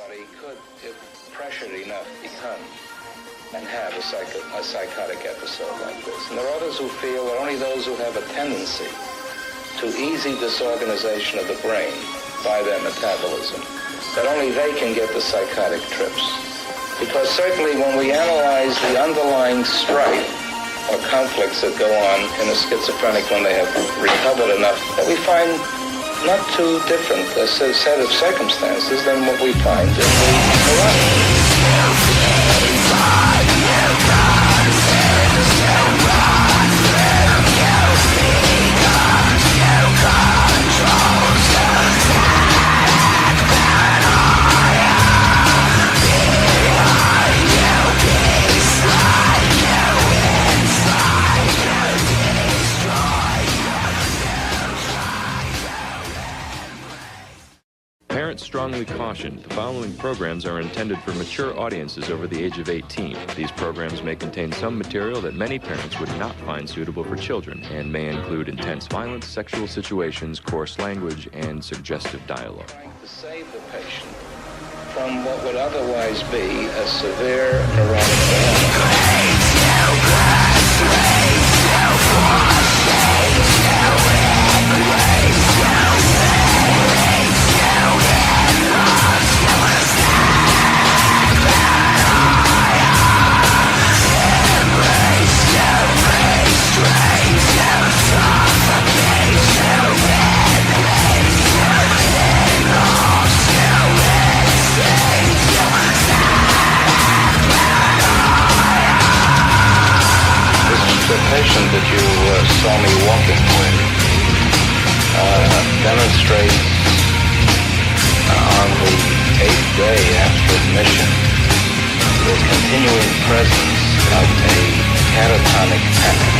anybody could, if pressured enough, become and have a psychotic episode like this. And there are others who feel that only those who have a tendency to easy disorganization of the brain by their metabolism, that only they can get the psychotic trips. Because certainly when we analyze the underlying strife or conflicts that go on in a schizophrenic when they have recovered enough, that we find not too different a set of circumstances than what we find in the neurotic. Parents strongly caution the following programs are intended for mature audiences over the age of 18. These programs may contain some material that many parents would not find suitable for children and may include intense violence, sexual situations, coarse language, and suggestive dialogue. To save the patient from what would otherwise be a severe neurotic dilemma. The patient that you saw me walking with demonstrates on the 8th day after admission the continuing presence of a catatonic panic.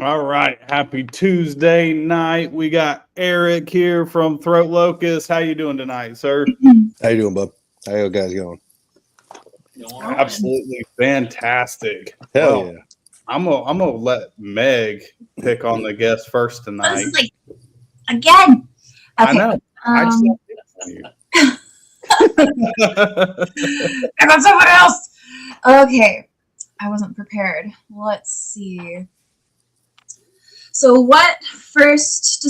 All right, happy Tuesday night. We got Eric here from Throat Locust. How you doing tonight, sir? How you doing, bub? How you guys going? Absolutely fantastic. Hell yeah. I'm gonna let Meg pick on the guest first tonight. This is like again. Okay. I know. I just I got someone else. Okay. I wasn't prepared. Let's see. So what first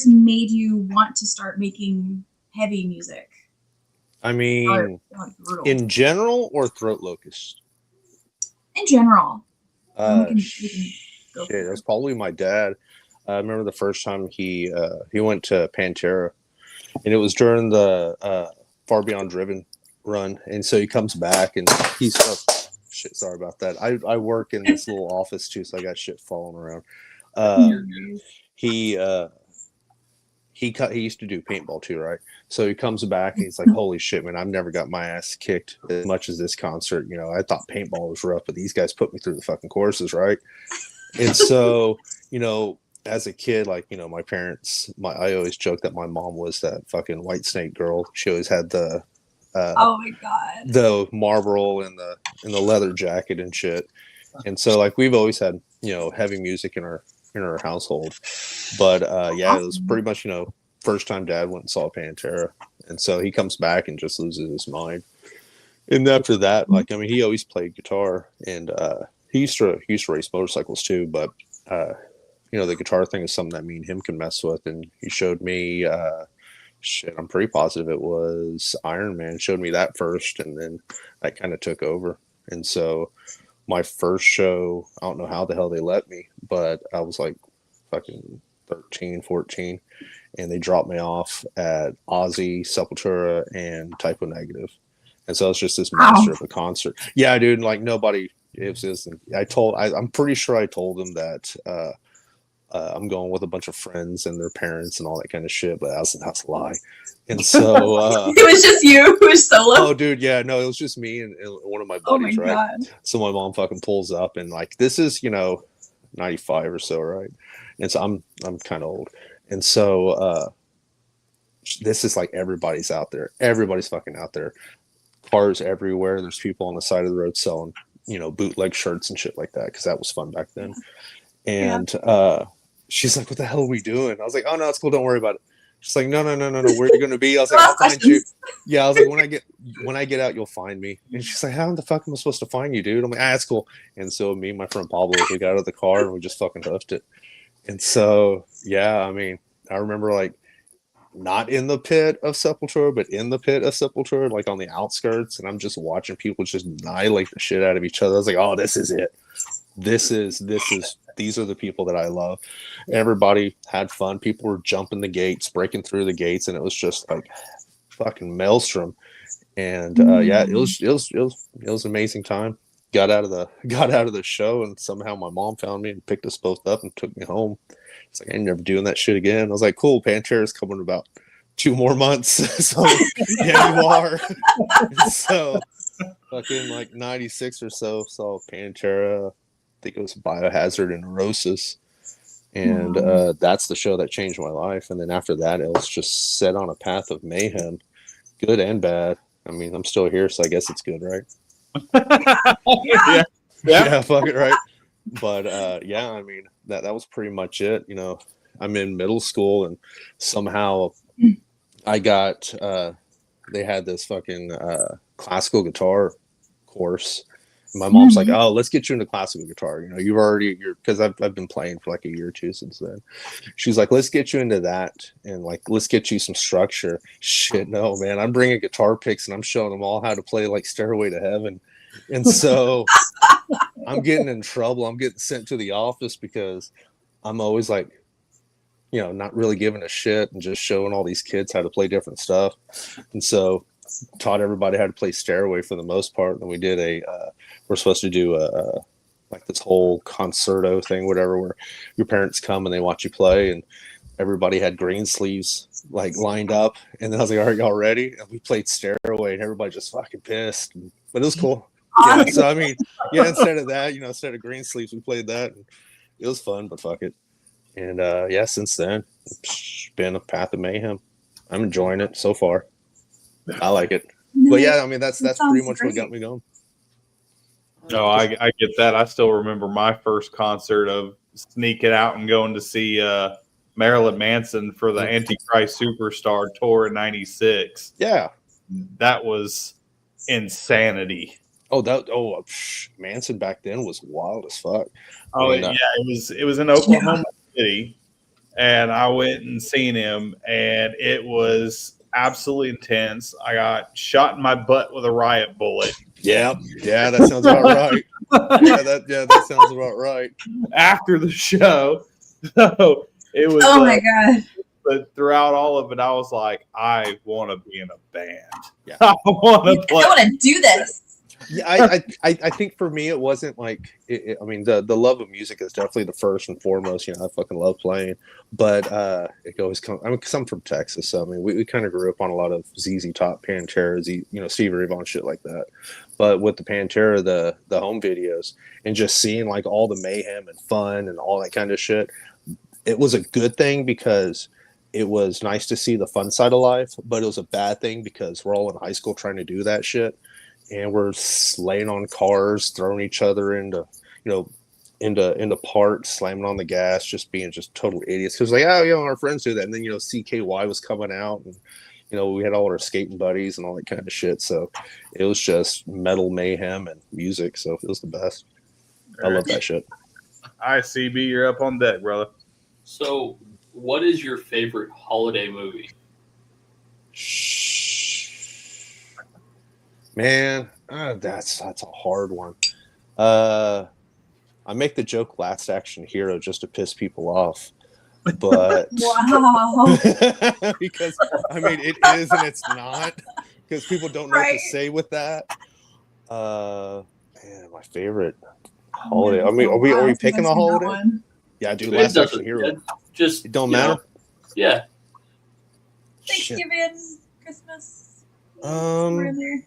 made you want to start making heavy music? I mean, in general or Throat Locust? In general. We can go Shit, that's probably my dad. I remember the first time he went to Pantera, and it was during the Far Beyond Driven run, and so he comes back and he's shit. Sorry about that. I work in this little office too, so I got shit falling around. He used to do paintball too, right? So he comes back and he's like, "Holy shit, man! I've never got my ass kicked as much as this concert. You know, I thought paintball was rough, but these guys put me through the fucking courses, right?" And so, you know, as a kid, like, you know, my parents, I always joke that my mom was that fucking White Snake girl. She always had the oh my god, the Marlboro and the leather jacket and shit. And so, like, we've always had, you know, heavy music in our household. But yeah, it was pretty much, you know, first time dad went and saw Pantera, and so he comes back and just loses his mind. And after that, like, I mean, he always played guitar, and he used to race motorcycles too. But you know, the guitar thing is something that me and him can mess with. And he showed me shit, I'm pretty positive it was Iron Man. Showed me that first, and then that kind of took over. And so my first show, I don't know how the hell they let me, but I was like fucking 13, 14, and they dropped me off at Ozzy, Sepultura, and Typo Negative. And so it's just this monster of a concert. Yeah, dude, like nobody, it was, I'm pretty sure I told them that I'm going with a bunch of friends and their parents and all that kind of shit, but that's a lie. And so it was just you who was solo. Oh, dude, yeah, no, it was just me and one of my buddies, oh my right? God. So my mom fucking pulls up, and like, this is, you know, 95 or so, right? And so I'm kind of old. And so this is like everybody's out there. Everybody's fucking out there. Cars everywhere. There's people on the side of the road selling, bootleg shirts and shit like that, because that was fun back then. And she's like, what the hell are we doing? I was like, oh, no, it's cool. Don't worry about it. She's like, no, where are you going to be? I was like, I'll find you. Yeah, I was like, when I get out, you'll find me. And she's like, how the fuck am I supposed to find you, dude? I'm like, that's cool. And so me and my friend Pablo, we got out of the car and we just fucking hoofed it. And so, yeah, I mean, I remember like not in the pit of Sepultura, but in the pit of Sepultura, like on the outskirts. And I'm just watching people just annihilate the shit out of each other. I was like, oh, this is it. These are the people that I love. Everybody had fun. People were jumping the gates, breaking through the gates, and it was just like fucking maelstrom. And yeah, it was an amazing time. Got out of the show, and somehow my mom found me and picked us both up and took me home. It's like, I ain't never doing that shit again. I was like, cool, Pantera's coming in about 2 more months. So yeah, you are. So fucking like 96 or so, saw Pantera. I think it was Biohazard and Neurosis. And that's the show that changed my life. And then after that, it was just set on a path of mayhem, good and bad. I mean, I'm still here, so I guess it's good, right? Yeah, fuck it, right? But yeah, I mean, that was pretty much it. I'm in middle school, and somehow I got they had this fucking classical guitar course. My mom's like, oh, let's get you into classical guitar. You're because I've been playing for like a year or two since then. She's like, let's get you into that, and like, let's get you some structure. Shit, no, man. I'm bringing guitar picks and I'm showing them all how to play like Stairway to Heaven. And so I'm getting in trouble. I'm getting sent to the office because I'm always like, not really giving a shit and just showing all these kids how to play different stuff. And so taught everybody how to play Stairway for the most part. And we did we're supposed to do like this whole concerto thing, whatever, where your parents come and they watch you play, and everybody had green sleeves like lined up. And then I was like, all right, y'all ready? And we played Stairway, and everybody just fucking pissed. But it was cool. Yeah, so I mean, yeah, instead of that, instead of green sleeves, we played that. And it was fun, but fuck it. And yeah, since then, it's been a path of mayhem. I'm enjoying it so far. I like it. But yeah, I mean, that's pretty much what got me going. No, I get that. I still remember my first concert of sneaking out and going to see Marilyn Manson for the Antichrist Superstar tour in '96. Yeah. That was insanity. Manson back then was wild as fuck. Oh, yeah, it was in Oklahoma City, and I went and seen him, and it was absolutely intense. I got shot in my butt with a riot bullet. Yeah, that sounds about right. That sounds about right. After the show, so it was. Oh my god! But throughout all of it, I was like, I want to be in a band. Yeah, I want to play. I want to do this. Yeah, I think for me it wasn't like I mean the love of music is definitely the first and foremost. I fucking love playing, but it always comes. I mean, because I'm from Texas, so I mean we kind of grew up on a lot of ZZ Top, Pantera, Stevie Ray Vaughan shit like that. But with the Pantera, the home videos, and just seeing like all the mayhem and fun and all that kind of shit, it was a good thing because it was nice to see the fun side of life, but it was a bad thing because we're all in high school trying to do that shit. And we're laying on cars, throwing each other into parts, slamming on the gas, just being just total idiots. Because like, our friends do that. And then CKY was coming out, and we had all our skating buddies and all that kind of shit. So it was just metal mayhem and music. So it was the best. I love that shit. All right, CB, you're up on deck, brother. So, what is your favorite holiday movie? Man, that's a hard one. I make the joke Last Action Hero just to piss people off, but wow, because I mean it is and it's not, because people don't know what to say with that. Man, my favorite holiday. I mean, are we picking a holiday? Yeah, dude, Last Action Hero. It don't matter. Yeah. Thanksgiving, Christmas. Somewhere in there.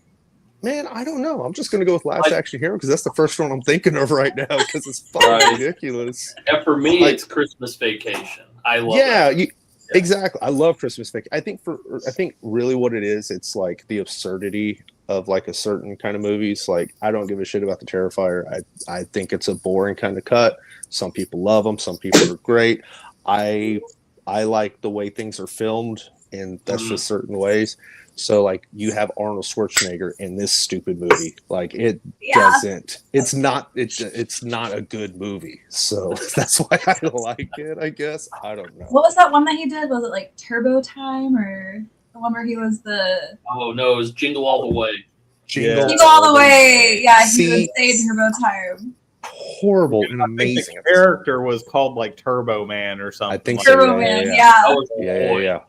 Man, I don't know. I'm just gonna go with Last Action Hero because that's the first one I'm thinking of right now because it's fucking Right. ridiculous. And for me, Like- it's Christmas Vacation. I love Yeah, that. exactly. I love Christmas Vacation. I think really what it is, it's like the absurdity of like a certain kind of movies. Like I don't give a shit about the Terrifier. I think it's a boring kind of cut. Some people love them. Some people are great. I like the way things are filmed, and that's just certain ways. So like you have Arnold Schwarzenegger in this stupid movie. Like it doesn't. It's not a good movie. So that's why I like it. I guess I don't know. What was that one that he did? Was it like Turbo Time or the one where he was the Oh no, it was Jingle All the Way. Yeah. Jingle All the Way? Yeah, See? he would say Turbo Time. Horrible and I think amazing. the character was called like Turbo Man or something. I think like so, Turbo that. Man, That yeah. was the boy. Yeah.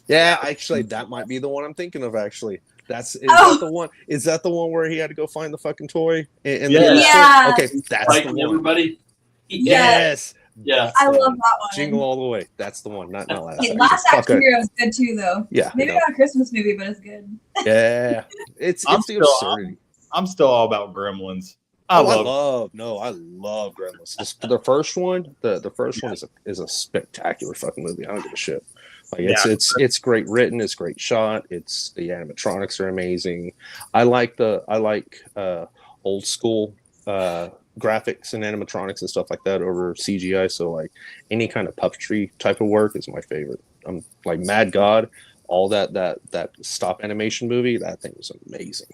Yeah, actually, that might be the one I'm thinking of. Actually, is Oh. that the one? Is that the one where he had to go find the fucking toy? And Yeah. Yeah. Okay, that's Fighting the one. everybody. Yes. Yeah. That's I the love one. that one. Jingle All the Way. That's the one. Not Last Hey, Action. Last Fuck Action it. Hero is good too, though. Yeah. Maybe not a Christmas movie, but it's good. Yeah. It's I'm the still- absurdity. I'm still all about Gremlins. I I love love Gremlins. The first one, the first one is a spectacular fucking movie. I don't give a shit. Like it's great written, it's great shot, the animatronics are amazing. I like old school graphics and animatronics and stuff like that over CGI. So like any kind of puppetry type of work is my favorite. I'm like Mad God, all that stop animation movie, that thing was amazing.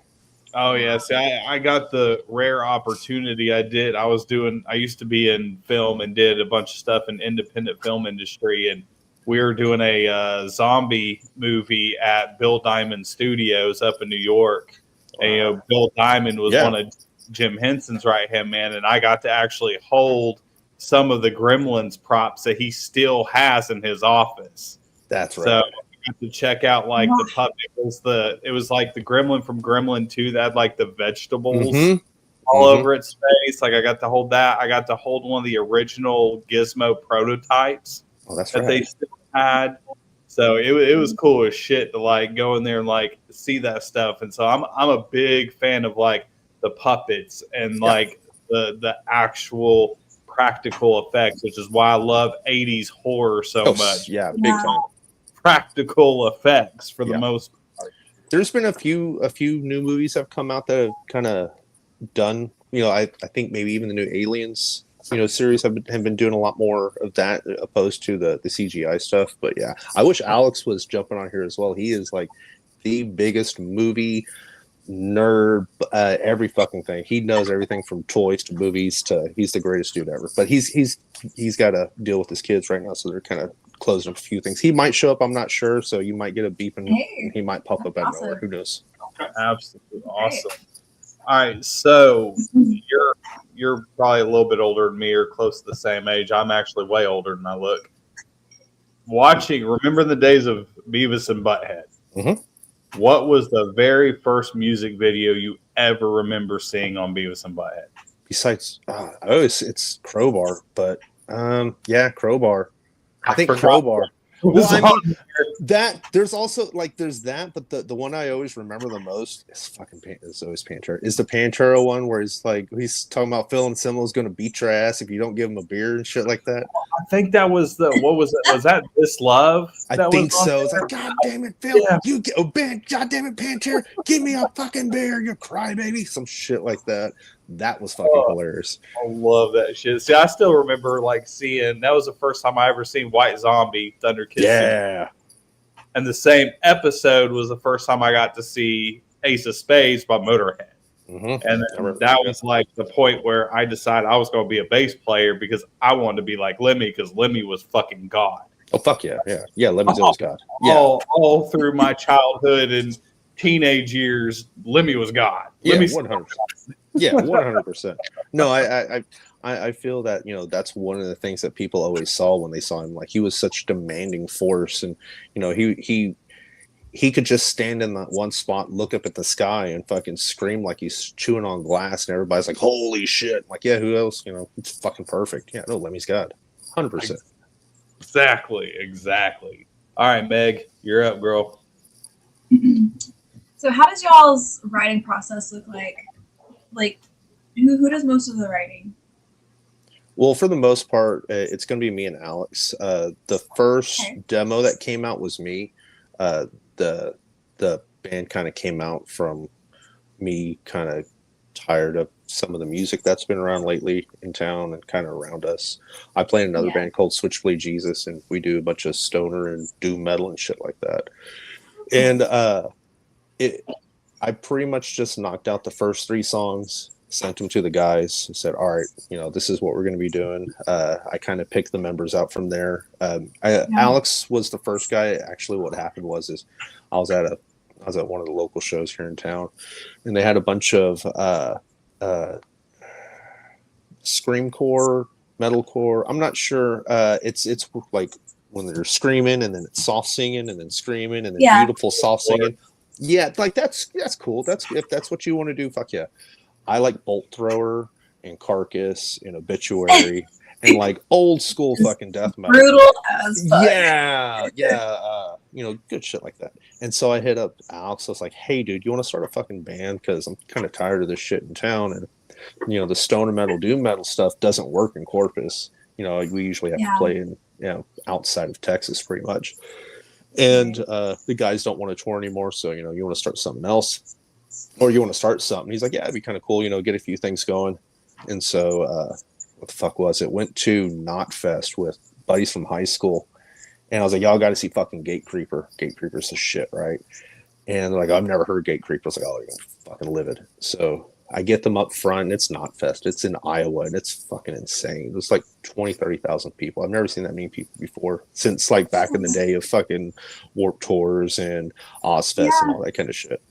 Oh yeah, see, I got the rare opportunity. I used to be in film and did a bunch of stuff in independent film industry, and we were doing a zombie movie at Bill Diamond Studios up in New York. And Bill Diamond was one of Jim Henson's right hand man, and I got to actually hold some of the Gremlins props that he still has in his office. That's right. So I got to check out like the puppet it was like the Gremlin from Gremlin 2 that had like the vegetables all over its face. Like I got to hold that. I got to hold one of the original Gizmo prototypes they still had. So it was cool as shit to like go in there and like see that stuff. And so I'm a big fan of like the puppets and like the actual practical effects, which is why I love 80s horror so much. Yeah, big time. Practical effects for the most part. There's been a few new movies have come out that have kind of done, I think maybe even the new Aliens, series have been doing a lot more of that opposed to the CGI stuff. But yeah, I wish Alex was jumping on here as well. He is like the biggest movie nerd, every fucking thing. He knows everything from toys to movies to he's the greatest dude ever. But he's got to deal with his kids right now, so they're kind of closing up a few things. He might show up, I'm not sure, so you might get a beep and he might pop up out of nowhere. Who knows? Absolutely awesome. All right, so you're probably a little bit older than me or close to the same age. I'm actually way older than I look. Remember the days of Beavis and Butthead? Mm-hmm. What was the very first music video you ever remember seeing on Beavis and Butthead? Besides, it's Crowbar, but Crowbar. I think Crowbar. Well, I mean, there's also like there's that, but the one I always remember the most is always Pantera. Is the Pantera one where he's talking about Phil and Simo's going to beat your ass if you don't give him a beer and shit like that. I think that was what was it? Was that This Love? I think so. It's like, God damn it, Phil, you get God damn it, Pantera, give me a fucking beer, you crybaby, some shit like that. That was fucking hilarious. I love that shit. See, I still remember like seeing that was the first time I ever seen White Zombie Thunder Kiss. Yeah. And the same episode was the first time I got to see Ace of Spades by Motorhead. Mm-hmm. And that was like the point where I decided I was going to be a bass player because I wanted to be like Lemmy because Lemmy was fucking God. Oh, fuck yeah. Yeah. Yeah. Lemmy's always God. Yeah. All through my childhood and teenage years, Lemmy was God. Yeah, 100%. Yeah, 100%. No, I feel that that's one of the things that people always saw when they saw him. Like he was such a demanding force, and he could just stand in that one spot, look up at the sky, and fucking scream like he's chewing on glass, and everybody's like, "Holy shit!" Like, yeah, who else? It's fucking perfect. Yeah, no, Lemmy's God, 100%. Exactly. All right, Meg, you're up, girl. So how does y'all's writing process look like? Like, who does most of the writing? Well, for the most part, it's going to be me and Alex. The first demo that came out was me. The band kind of came out from me kind of tired of some of the music that's been around lately in town and kind of around us. I play in another band called Switchblade Jesus, and we do a bunch of stoner and doom metal and shit like that. And I pretty much just knocked out the first 3 songs, sent them to the guys, and said, all right, this is what we're going to be doing. I kind of picked the members out from there. Alex was the first guy. Actually, what happened was I was at one of the local shows here in town, and they had a bunch of screamcore, metalcore. I'm not sure. It's like when they're screaming and then it's soft singing and then screaming and then beautiful soft singing. Yeah, like that's cool. If that's what you want to do, fuck yeah. I like Bolt Thrower and Carcass and Obituary and like old school fucking death metal. Brutal as fuck. Yeah. Good shit like that. And so I hit up Alex. I was like, hey, dude, you want to start a fucking band? Because I'm kind of tired of this shit in town. And, the stoner metal, doom metal stuff doesn't work in Corpus. We usually have to play in, outside of Texas pretty much. And the guys don't want to tour anymore. So, you want to start something else. Or you want to start something. He's like, yeah, it'd be kind of cool, get a few things going. And so what the fuck was it? Went to Knotfest with buddies from high school. And I was like, y'all got to see fucking Gate Creeper. Gate Creeper's the shit, right? And they're like, I've never heard Gate Creeper. I was like, oh, you're fucking livid. So I get them up front, and it's Knotfest. It's in Iowa, and it's fucking insane. There's like 20, 30,000 people. I've never seen that many people before since like back in the day of fucking Warped Tours and Ozfest and all that kind of shit.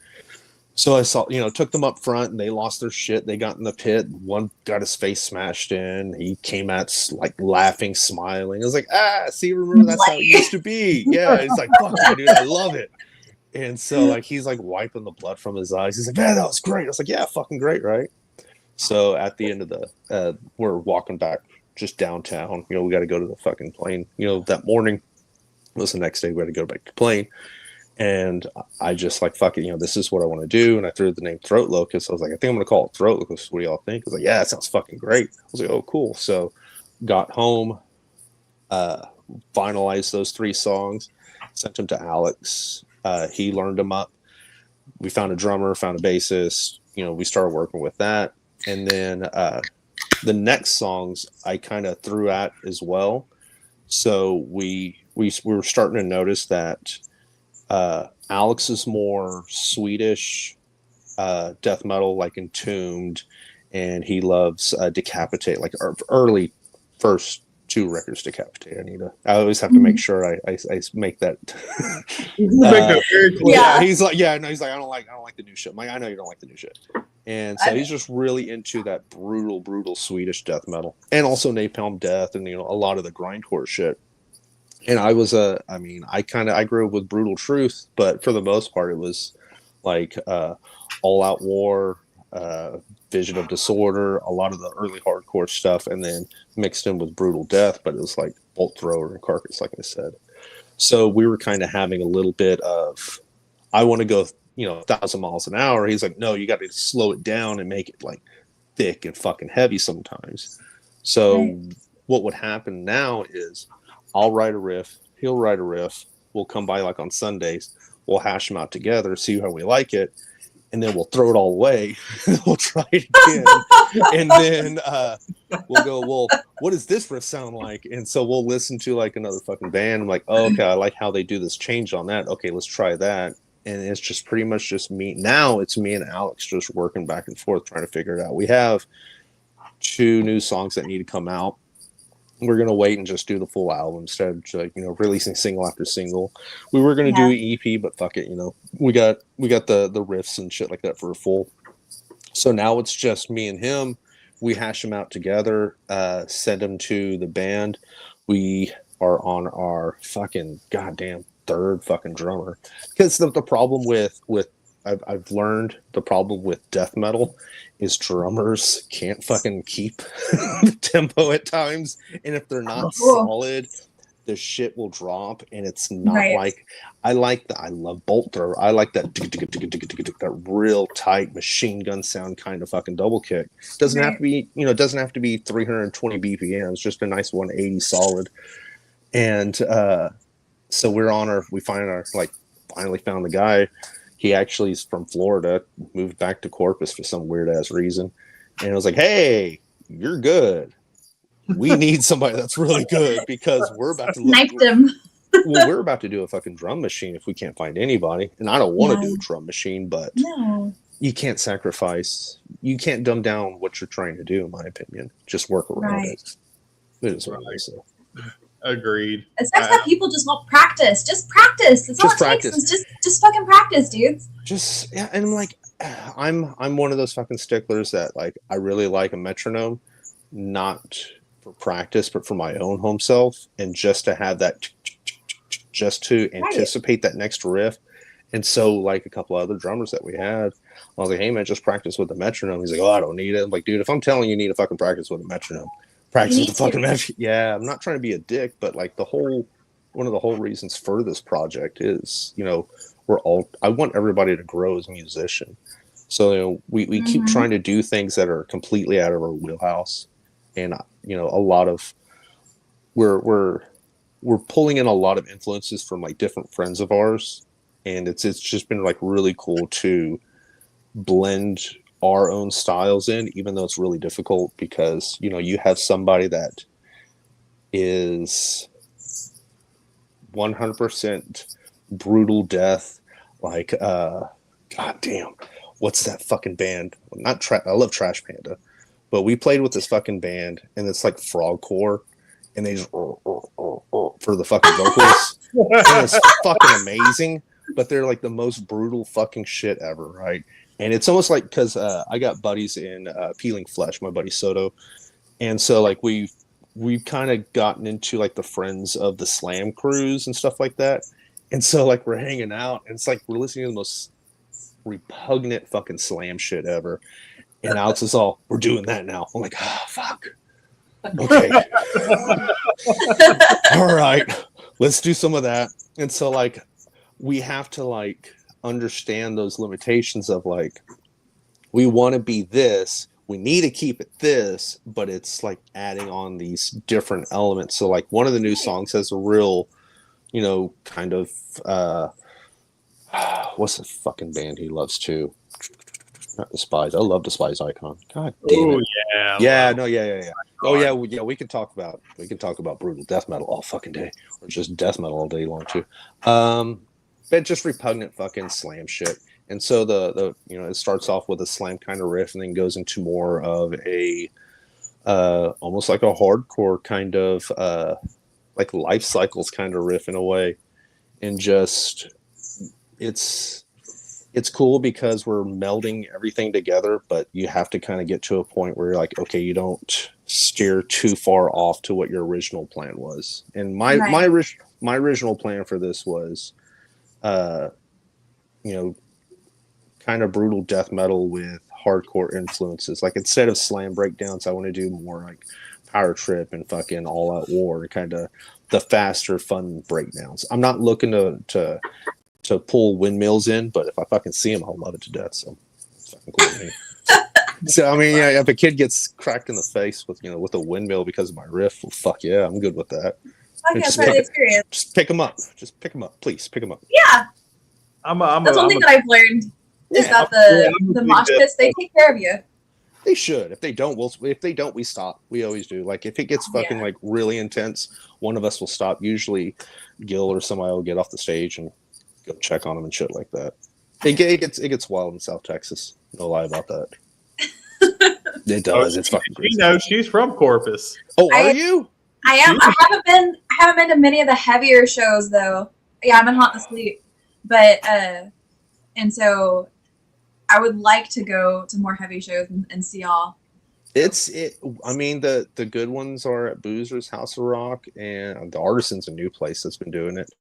So I saw, took them up front, and they lost their shit. They got in the pit. One got his face smashed in. He came out like laughing, smiling. I was like, see, remember that's how it used to be. Yeah, he's like, fuck yeah, dude, I love it. And so like he's like wiping the blood from his eyes. He's like, man, that was great. I was like, yeah, fucking great, right? So at the end of the, we're walking back just downtown. We got to go to the fucking plane. That morning was the next day. We had to go back to the plane. And I just like, fuck it, this is what I want to do. And I threw the name Throat Locust. I was like, I think I'm going to call it Throat Locust. What do y'all think? I was like, yeah, that sounds fucking great. I was like, oh, cool. So got home, finalized those 3 songs, sent them to Alex. He learned them up. We found a drummer, found a bassist. We started working with that. And then the next songs I kind of threw at as well. So we were starting to notice that Alex is more Swedish death metal, like Entombed, and he loves Decapitate, like early first 2 records, Decapitate. I always have to make sure I make that. Make that very clear. Yeah, he's like, I don't like the new shit. I'm like, I know you don't like the new shit. And so he's just really into that brutal Swedish death metal, and also Napalm Death, and a lot of the grindcore shit. And I was I grew up with Brutal Truth, but for the most part, it was like All Out War, Vision of Disorder, a lot of the early hardcore stuff, and then mixed in with Brutal Death, but it was like Bolt Thrower and Carcass, like I said. So we were kind of having a little bit of, I want to go, 1,000 miles an hour. He's like, no, you got to slow it down and make it like thick and fucking heavy sometimes. So what would happen now is, I'll write a riff, he'll write a riff, we'll come by like on Sundays, we'll hash them out together, see how we like it, and then we'll throw it all away, we'll try it again, and then we'll go, well, what does this riff sound like? And so we'll listen to like another fucking band, I'm like, oh, okay, I like how they do this change on that, okay, let's try that. And it's just pretty much just me. Now it's me and Alex just working back and forth trying to figure it out. We have 2 new songs that need to come out. We're gonna wait and just do the full album instead of like, releasing single after single. We were gonna do an EP, but fuck it, we got the riffs and shit like that for a full. So now it's just me and him. We hash them out together, send them to the band. We are on our fucking goddamn 3rd fucking drummer, because the problem with I've learned the problem with death metal is drummers can't fucking keep the tempo at times, and if they're not solid, the shit will drop, and it's not Right. like I love bolt thrower. I like that real tight machine gun sound kind of fucking double kick. Doesn't have Right. to be, it doesn't have to be 320 BPMs, just a nice 180 solid. And so we finally found the guy. He actually is from Florida, moved back to Corpus for some weird ass reason. And I was like, hey, you're good. We need somebody that's really good because we're about to Sniped him. well, we're about to do a fucking drum machine if we can't find anybody. And I don't want to Yeah. do a drum machine, but No. you can't dumb down what you're trying to do, in my opinion. Just work around Right. it. It is what it is. So. Agreed. It's nice that people just want practice. Just practice. That's all Just it takes. practice. Is just fucking practice, dudes. Just yeah, and I'm like, I'm one of those fucking sticklers that like I really like a metronome, not for practice, but for my own home self, and just to have that, just to anticipate that next riff. And so, like a couple other drummers that we had, I was like, "Hey man, just practice with the metronome." He's like, "Oh, I don't need it." I'm like, dude, if I'm telling you need to fucking practice with a metronome, practice with the fucking metronome. Yeah, I'm not trying to be a dick, but like one of the whole reasons for this project is, I want everybody to grow as a musician. So we keep trying to do things that are completely out of our wheelhouse, and a lot of we're pulling in a lot of influences from like different friends of ours, and it's just been like really cool to blend our own styles in, even though it's really difficult because you have somebody that is 100% brutal death, like god damn, what's that fucking band? I love Trash Panda, but we played with this fucking band and it's like frogcore, and they just for the fucking vocals, and it's fucking amazing. But they're like the most brutal fucking shit ever, right? And it's almost like because I got buddies in Peeling Flesh, my buddy Soto, and so like we've kind of gotten into like the friends of the slam crews and stuff like that, and so like we're hanging out and it's like we're listening to the most repugnant fucking slam shit ever, and Alex is all, we're doing that now. I'm like, oh fuck, okay. All right, let's do some of that. And so like we have to like understand those limitations of like, we want to be this, we need to keep it this, but it's like adding on these different elements. So like one of the new songs has a real, kind of what's the fucking band he loves too? Not Despise. I love Despise Icon. God damn it. Yeah. Yeah, no, yeah. Oh yeah, we can talk about brutal death metal all fucking day, or just death metal all day long too. But just repugnant fucking slam shit. And so the it starts off with a slam kind of riff and then goes into more of a almost like a hardcore kind of like Life Cycles kind of riff in a way. And just it's cool because we're melding everything together, but you have to kind of get to a point where you're like, okay, you don't steer too far off to what your original plan was. And my original plan for this was kind of brutal death metal with hardcore influences. Like instead of slam breakdowns, I want to do more like Power Trip and fucking All Out War, kind of the faster, fun breakdowns. I'm not looking to pull windmills in, but if I fucking see them, I'll love it to death. So fucking cool with me. So I mean, if a kid gets cracked in the face with a windmill because of my riff, well, fuck yeah, I'm good with that. Okay, that's part of the experience. Just pick them up. Please pick them up. Yeah. That's one thing that I've learned is that the mosh pits, they take care of you. They should. If they don't, we stop. We always do. Like if it gets fucking like really intense, one of us will stop. Usually Gil or somebody will get off the stage and go check on them and shit like that. It gets wild in South Texas. No lie about that. It does. It's fucking crazy. She's from Corpus. Oh, are you? I am. I haven't been to many of the heavier shows though. Yeah, I'm in Haunt the Sleep. But and so I would like to go to more heavy shows and see y'all. I mean, the good ones are at Boozer's House of Rock, and the Artisan's a new place that's been doing it.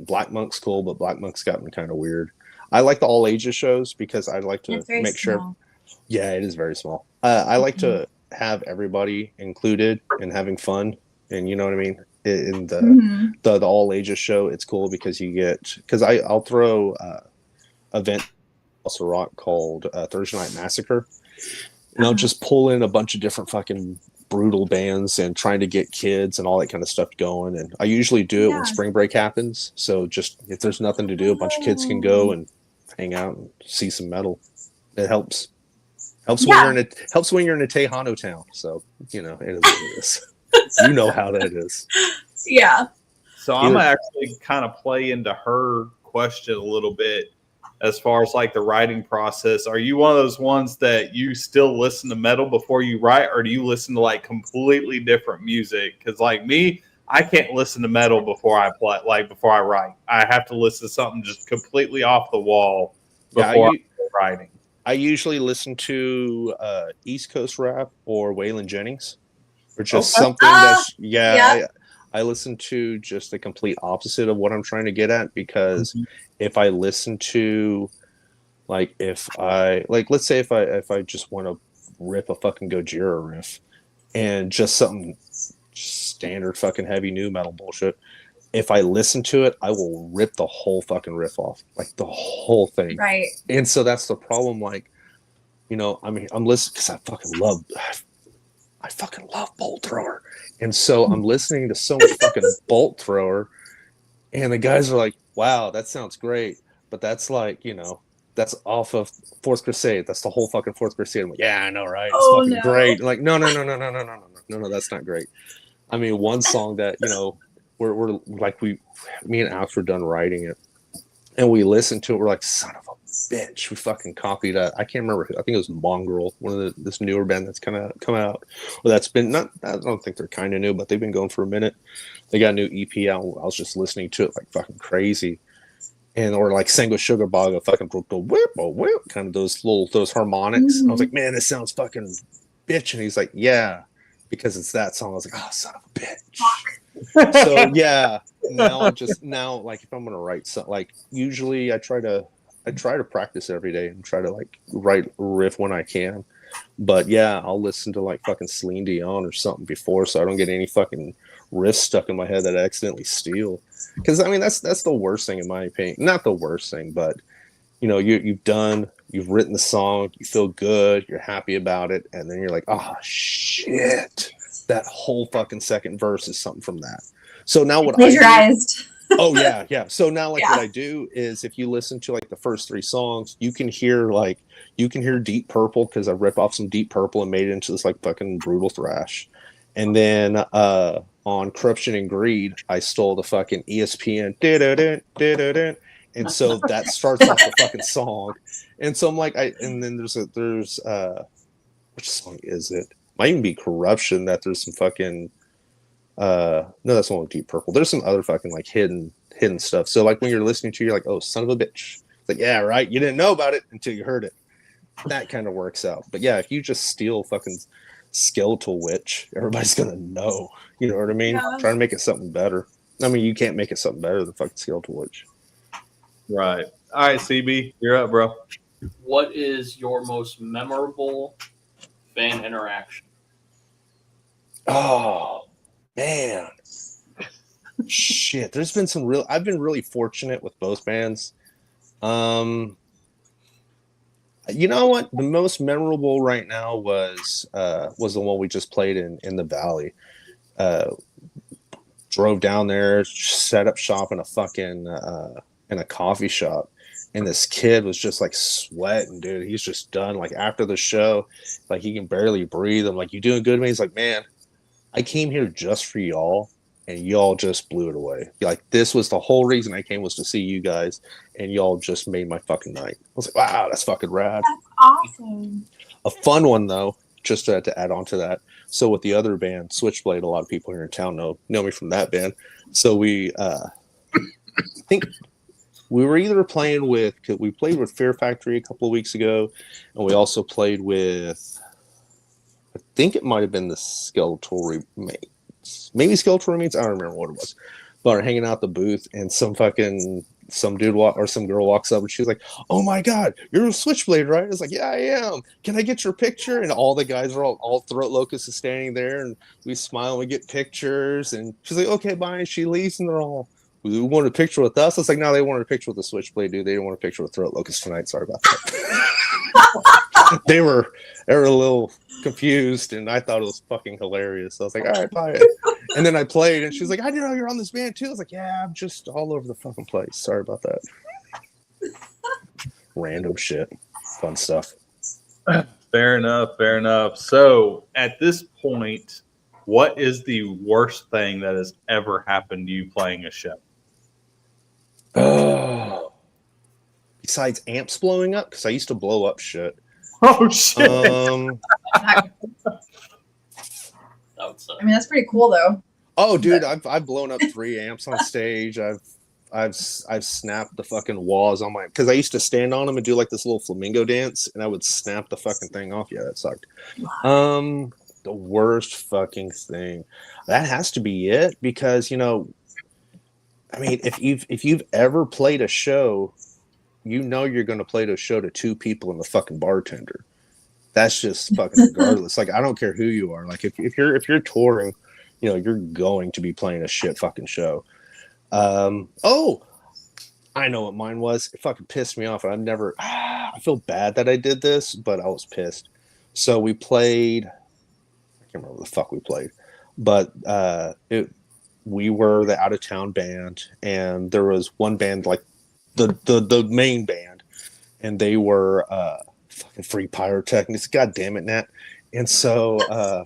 Black Monk's cool, but Black Monk's gotten kind of weird. I like the all ages shows because I like to make sure. Yeah, it is very small. I like to have everybody included and having fun, and you know what I mean. in the Mhm. the all ages show. It's cool because you get because I'll throw event also rock called Thursday Night Massacre. And I'll just pull in a bunch of different fucking brutal bands and trying to get kids and all that kind of stuff going. And I usually do it when Yeah. spring break happens. So just if there's nothing to do, a bunch of kids can go and hang out and see some metal. It helps. Helps when Yeah. you're in a Tejano town. So you know it is what it is. You know how that is. Yeah. So I'm gonna actually kind of play into her question a little bit as far as like the writing process. Are you one of those ones that you still listen to metal before you write, or do you listen to like completely different music? Because like me, I can't listen to metal before I play, like before I write. I have to listen to something just completely off the wall before I start writing. I usually listen to East Coast rap or Waylon Jennings, or just something that's I listen to just the complete opposite of what I'm trying to get at, because if I listen to let's say if I just want to rip a fucking Gojira riff and just something standard fucking heavy new metal bullshit, if I listen to it, I will rip the whole fucking riff off, like the whole thing. Right. And so that's the problem. Like, you know, I mean, I'm listening because I fucking love Bolt Thrower. And so I'm listening to so much fucking Bolt Thrower, and the guys are like, wow, that sounds great. But that's like, you know, that's off of Fourth Crusade. That's the whole fucking Fourth Crusade. I'm like, yeah, I know, right? It's fucking great. Like, no, that's not great. I mean, one song that, you know, we're like, me and Alex were done writing it, and we listened to it. We're like, son of a bitch, we fucking copied that. I can't remember who. I think it was Mongrel, one of this newer band that's kind of come out. Well, that's been not. I don't think they're kind of new, but they've been going for a minute. They got a new EP out. I was just listening to it like fucking crazy, and or like Sango Sugar Bog, fucking whip, kind of those harmonics. I was like, man, this sounds fucking bitch. And he's like, yeah, because it's that song. I was like, oh, son of a bitch. So yeah, now like if I'm gonna write something, like usually I try to practice every day and try to like write riff when I can. But yeah, I'll listen to like fucking Celine Dion or something before, so I don't get any fucking riffs stuck in my head that I accidentally steal. Because I mean that's the worst thing in my opinion. Not the worst thing, but you know, you've written the song, you feel good, you're happy about it, and then you're like, oh shit, that whole fucking second verse is something from that. So now what plagiarized. Oh yeah. So now what I do is, if you listen to like the first 3 songs, you can hear Deep Purple, because I rip off some Deep Purple and made it into this like fucking brutal thrash. And then on Corruption and Greed, I stole the fucking ESPN and so that starts off the fucking song. And so I'm like, and then there's which song is it? Might even be Corruption, that there's some fucking no, that's one with Deep Purple. There's some other fucking like hidden stuff. So like when you're listening to, you're like, oh, son of a bitch. It's like, yeah, right. You didn't know about it until you heard it. That kind of works out. But yeah, if you just steal fucking Skeletal Witch, everybody's gonna know. You know what I mean? Yeah. Try to make it something better. I mean, you can't make it something better than fucking Skeletal Witch. Right. All right, CB, you're up, bro. What is your most memorable fan interaction? Oh man, shit. There's been some real. I've been really fortunate with both bands. You know what? The most memorable right now was the one we just played in the Valley. Drove down there, set up shop in a fucking in a coffee shop, and this kid was just like sweating, dude. He's just done. Like after the show, like he can barely breathe. I'm like, "You doing good, man?" He's like, "Man, I came here just for y'all, and y'all just blew it away. Like this was the whole reason I came, was to see you guys, and y'all just made my fucking night." I was like, "Wow, that's fucking rad." That's awesome. A fun one though, just to add on to that. So with the other band, Switchblade, a lot of people here in town know me from that band. So we, I think we were either playing with, we played with Fear Factory a couple of weeks ago, and we also played with, I think it might have been the Skeletal Remains. Maybe Skeletal Remains, I don't remember what it was. But we're hanging out the booth, and some fucking some dude or some girl walks up and she's like, "Oh my god, you're a Switchblade, right?" It's like, "Yeah, I am. Can I get your picture?" And all the guys are all Throat Locust is standing there, and we smile and we get pictures. And she's like, "Okay, bye." And she leaves, and they're all, "We wanted a picture with us." It's like, "No, they wanted a picture with the Switchblade dude. They didn't want a picture with Throat Locust tonight. Sorry about that." they were a little confused, and I thought it was fucking hilarious. So I was like, "All right, bye." And then I played, and she's like, "I didn't know you're on this band too." I was like, "Yeah, I'm just all over the fucking place. Sorry about that." Random shit, fun stuff. Fair enough. Fair enough. So at this point, what is the worst thing that has ever happened to you playing a show? Oh. Besides amps blowing up, because I used to blow up shit. Oh shit! I mean, that's pretty cool though. Oh, dude, I've blown up 3 amps on stage. I've snapped the fucking walls on my, because I used to stand on them and do like this little flamingo dance, and I would snap the fucking thing off. Yeah, that sucked. The worst fucking thing, that has to be it, because I mean, if you've ever played a show, you're going to play the show to 2 people and the fucking bartender. That's just fucking regardless. Like, I don't care who you are. Like, if you're touring, you're going to be playing a shit fucking show. Oh, I know what mine was. It fucking pissed me off. I feel bad that I did this, but I was pissed. So we played, I can't remember what the fuck we played, but we were the out of town band, and there was one band, like the main band, and they were fucking free pyrotechnics. God damn it, Nat. And so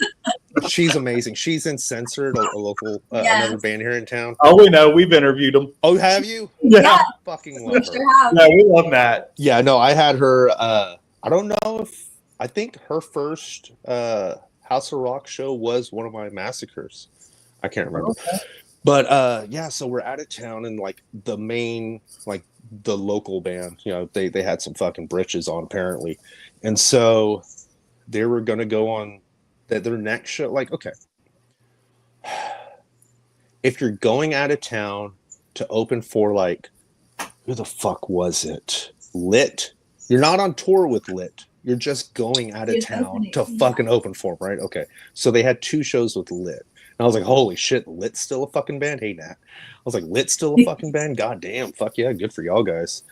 she's amazing. She's in Censored, a local another band here in town. Oh, we know. We've interviewed them. Oh, have you? Yeah. Fucking love her. Yeah, we love Matt. Yeah, no, I had her. I don't know I think her first House of Rock show was one of my massacres. I can't remember. Okay. But yeah, so we're out of town, and like the main, like the local band, they had some fucking britches on apparently, and so they were gonna go on their next show. Like, okay, if you're going out of town to open for, like, who the fuck was it? Lit. You're not on tour with Lit. You're just going out of town to fucking open for them, right? Okay, so they had 2 shows with Lit. And I was like, holy shit, Lit's still a fucking band? Hey, Nat. I was like, Lit's still a fucking band? God damn, fuck yeah, good for y'all guys.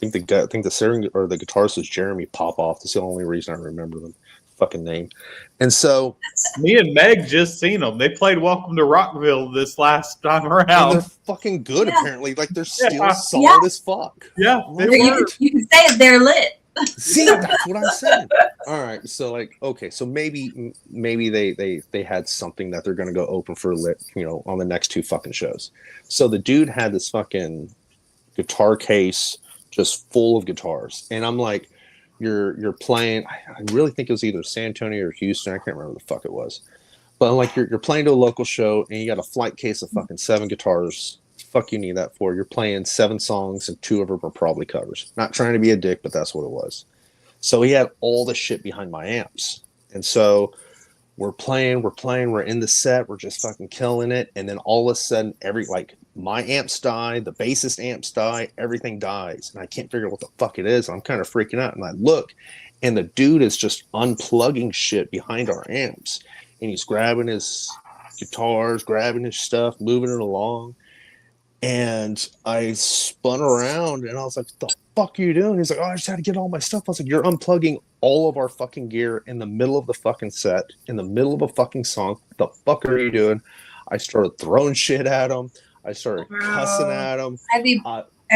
I think the singer or the guitarist was Jeremy Popoff. That's the only reason I remember them. Fucking name. And so me and Meg just seen them. They played Welcome to Rockville this last time around. And they're fucking good, apparently. Like, they're still solid as fuck. Yeah, you can say it, they're lit. See, that's what I'm saying. All right, so like, okay, so maybe they had something that they're gonna go open for Lit, on the next 2 fucking shows. So the dude had this fucking guitar case just full of guitars, and I'm like, you're playing. I really think it was either San Antonio or Houston. I can't remember the fuck it was, but I'm like, you're playing to a local show, and you got a flight case of fucking 7 guitars. Fuck you need that for? You're playing 7 songs, and 2 of them are probably covers. Not trying to be a dick, but that's what it was. So he had all the shit behind my amps, and so we're playing, we're in the set, we're just fucking killing it, and then all of a sudden, my amps die, the bassist amps die, everything dies, and I can't figure out what the fuck it is. I'm kind of freaking out, and I look, and the dude is just unplugging shit behind our amps, and he's grabbing his guitars, grabbing his stuff, moving it along. And I spun around, and I was like, "The fuck are you doing?" He's like, "Oh, I just had to get all my stuff." I was like, "You're unplugging all of our fucking gear in the middle of the fucking set, in the middle of a fucking song. What the fuck are you doing?" I started throwing shit at him. I started cussing at him. I'd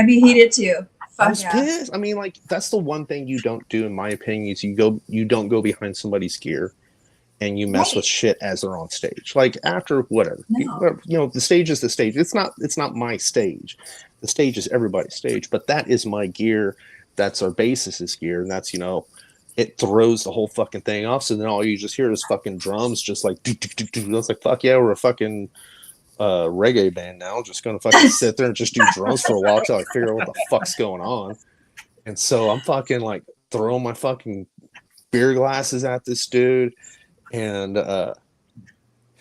be heated too. Fuck, I was pissed. I mean, like, that's the one thing you don't do, in my opinion, is you don't go behind somebody's gear and you mess with shit as they're on stage. Like, after whatever, the stage is the stage. It's not my stage. The stage is everybody's stage, but that is my gear. That's our bassist's gear, and that's, it throws the whole fucking thing off. So then all you just hear is fucking drums, just like do, do, do, do. I was like, fuck yeah, we're a fucking reggae band now. I'm just gonna fucking sit there and just do drums for a while till I figure out what the fuck's going on. And so I'm fucking like throwing my fucking beer glasses at this dude. And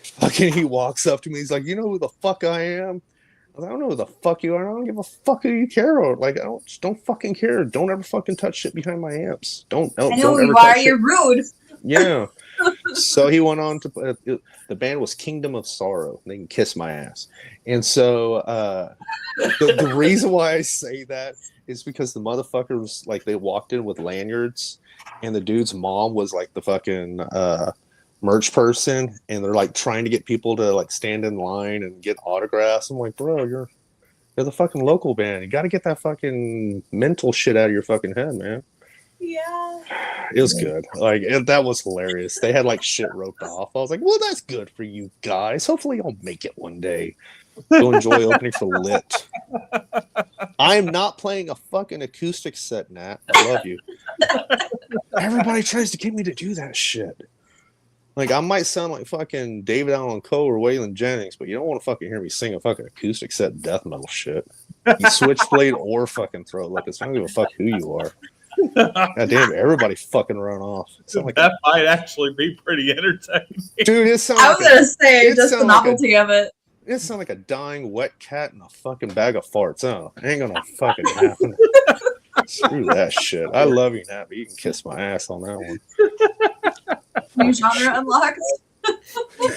fucking he walks up to me. He's like, "You know who the fuck I am?" I don't know who the fuck you are. I don't give a fuck who you care about. Like, I don't fucking care. Don't ever fucking touch shit behind my amps. Don't I know don't who ever you are. touch shit. You're rude. Yeah. So he went on to the band was Kingdom of Sorrow. They can kiss my ass. And so the reason why I say that is because the motherfuckers, like, they walked in with lanyards, and the dude's mom was like the fucking merch person, and they're like trying to get people to like stand in line and get autographs. I'm like, bro, you're the fucking local band. You got to get that fucking mental shit out of your fucking head, man. Yeah. It was good. Like, that was hilarious. They had like shit roped off. I was like, well, that's good for you guys. Hopefully I'll make it one day. Go enjoy opening for Lit. I'm not playing a fucking acoustic set, Nat. I love you. Everybody tries to get me to do that shit. Like, I might sound like fucking David Allan Coe or Waylon Jennings, but you don't want to fucking hear me sing a fucking acoustic set death metal shit. You Switchblade or fucking Throat Locust. I don't give a fuck who you are. God damn, everybody fucking run off. Like that might actually be pretty entertaining. Dude, it sounds I was gonna say just the novelty of it. It sounds like a dying wet cat in a fucking bag of farts. Oh, ain't gonna fucking happen. Screw that shit. I love you, Nat, but you can kiss my ass on that one. New genre unlocked.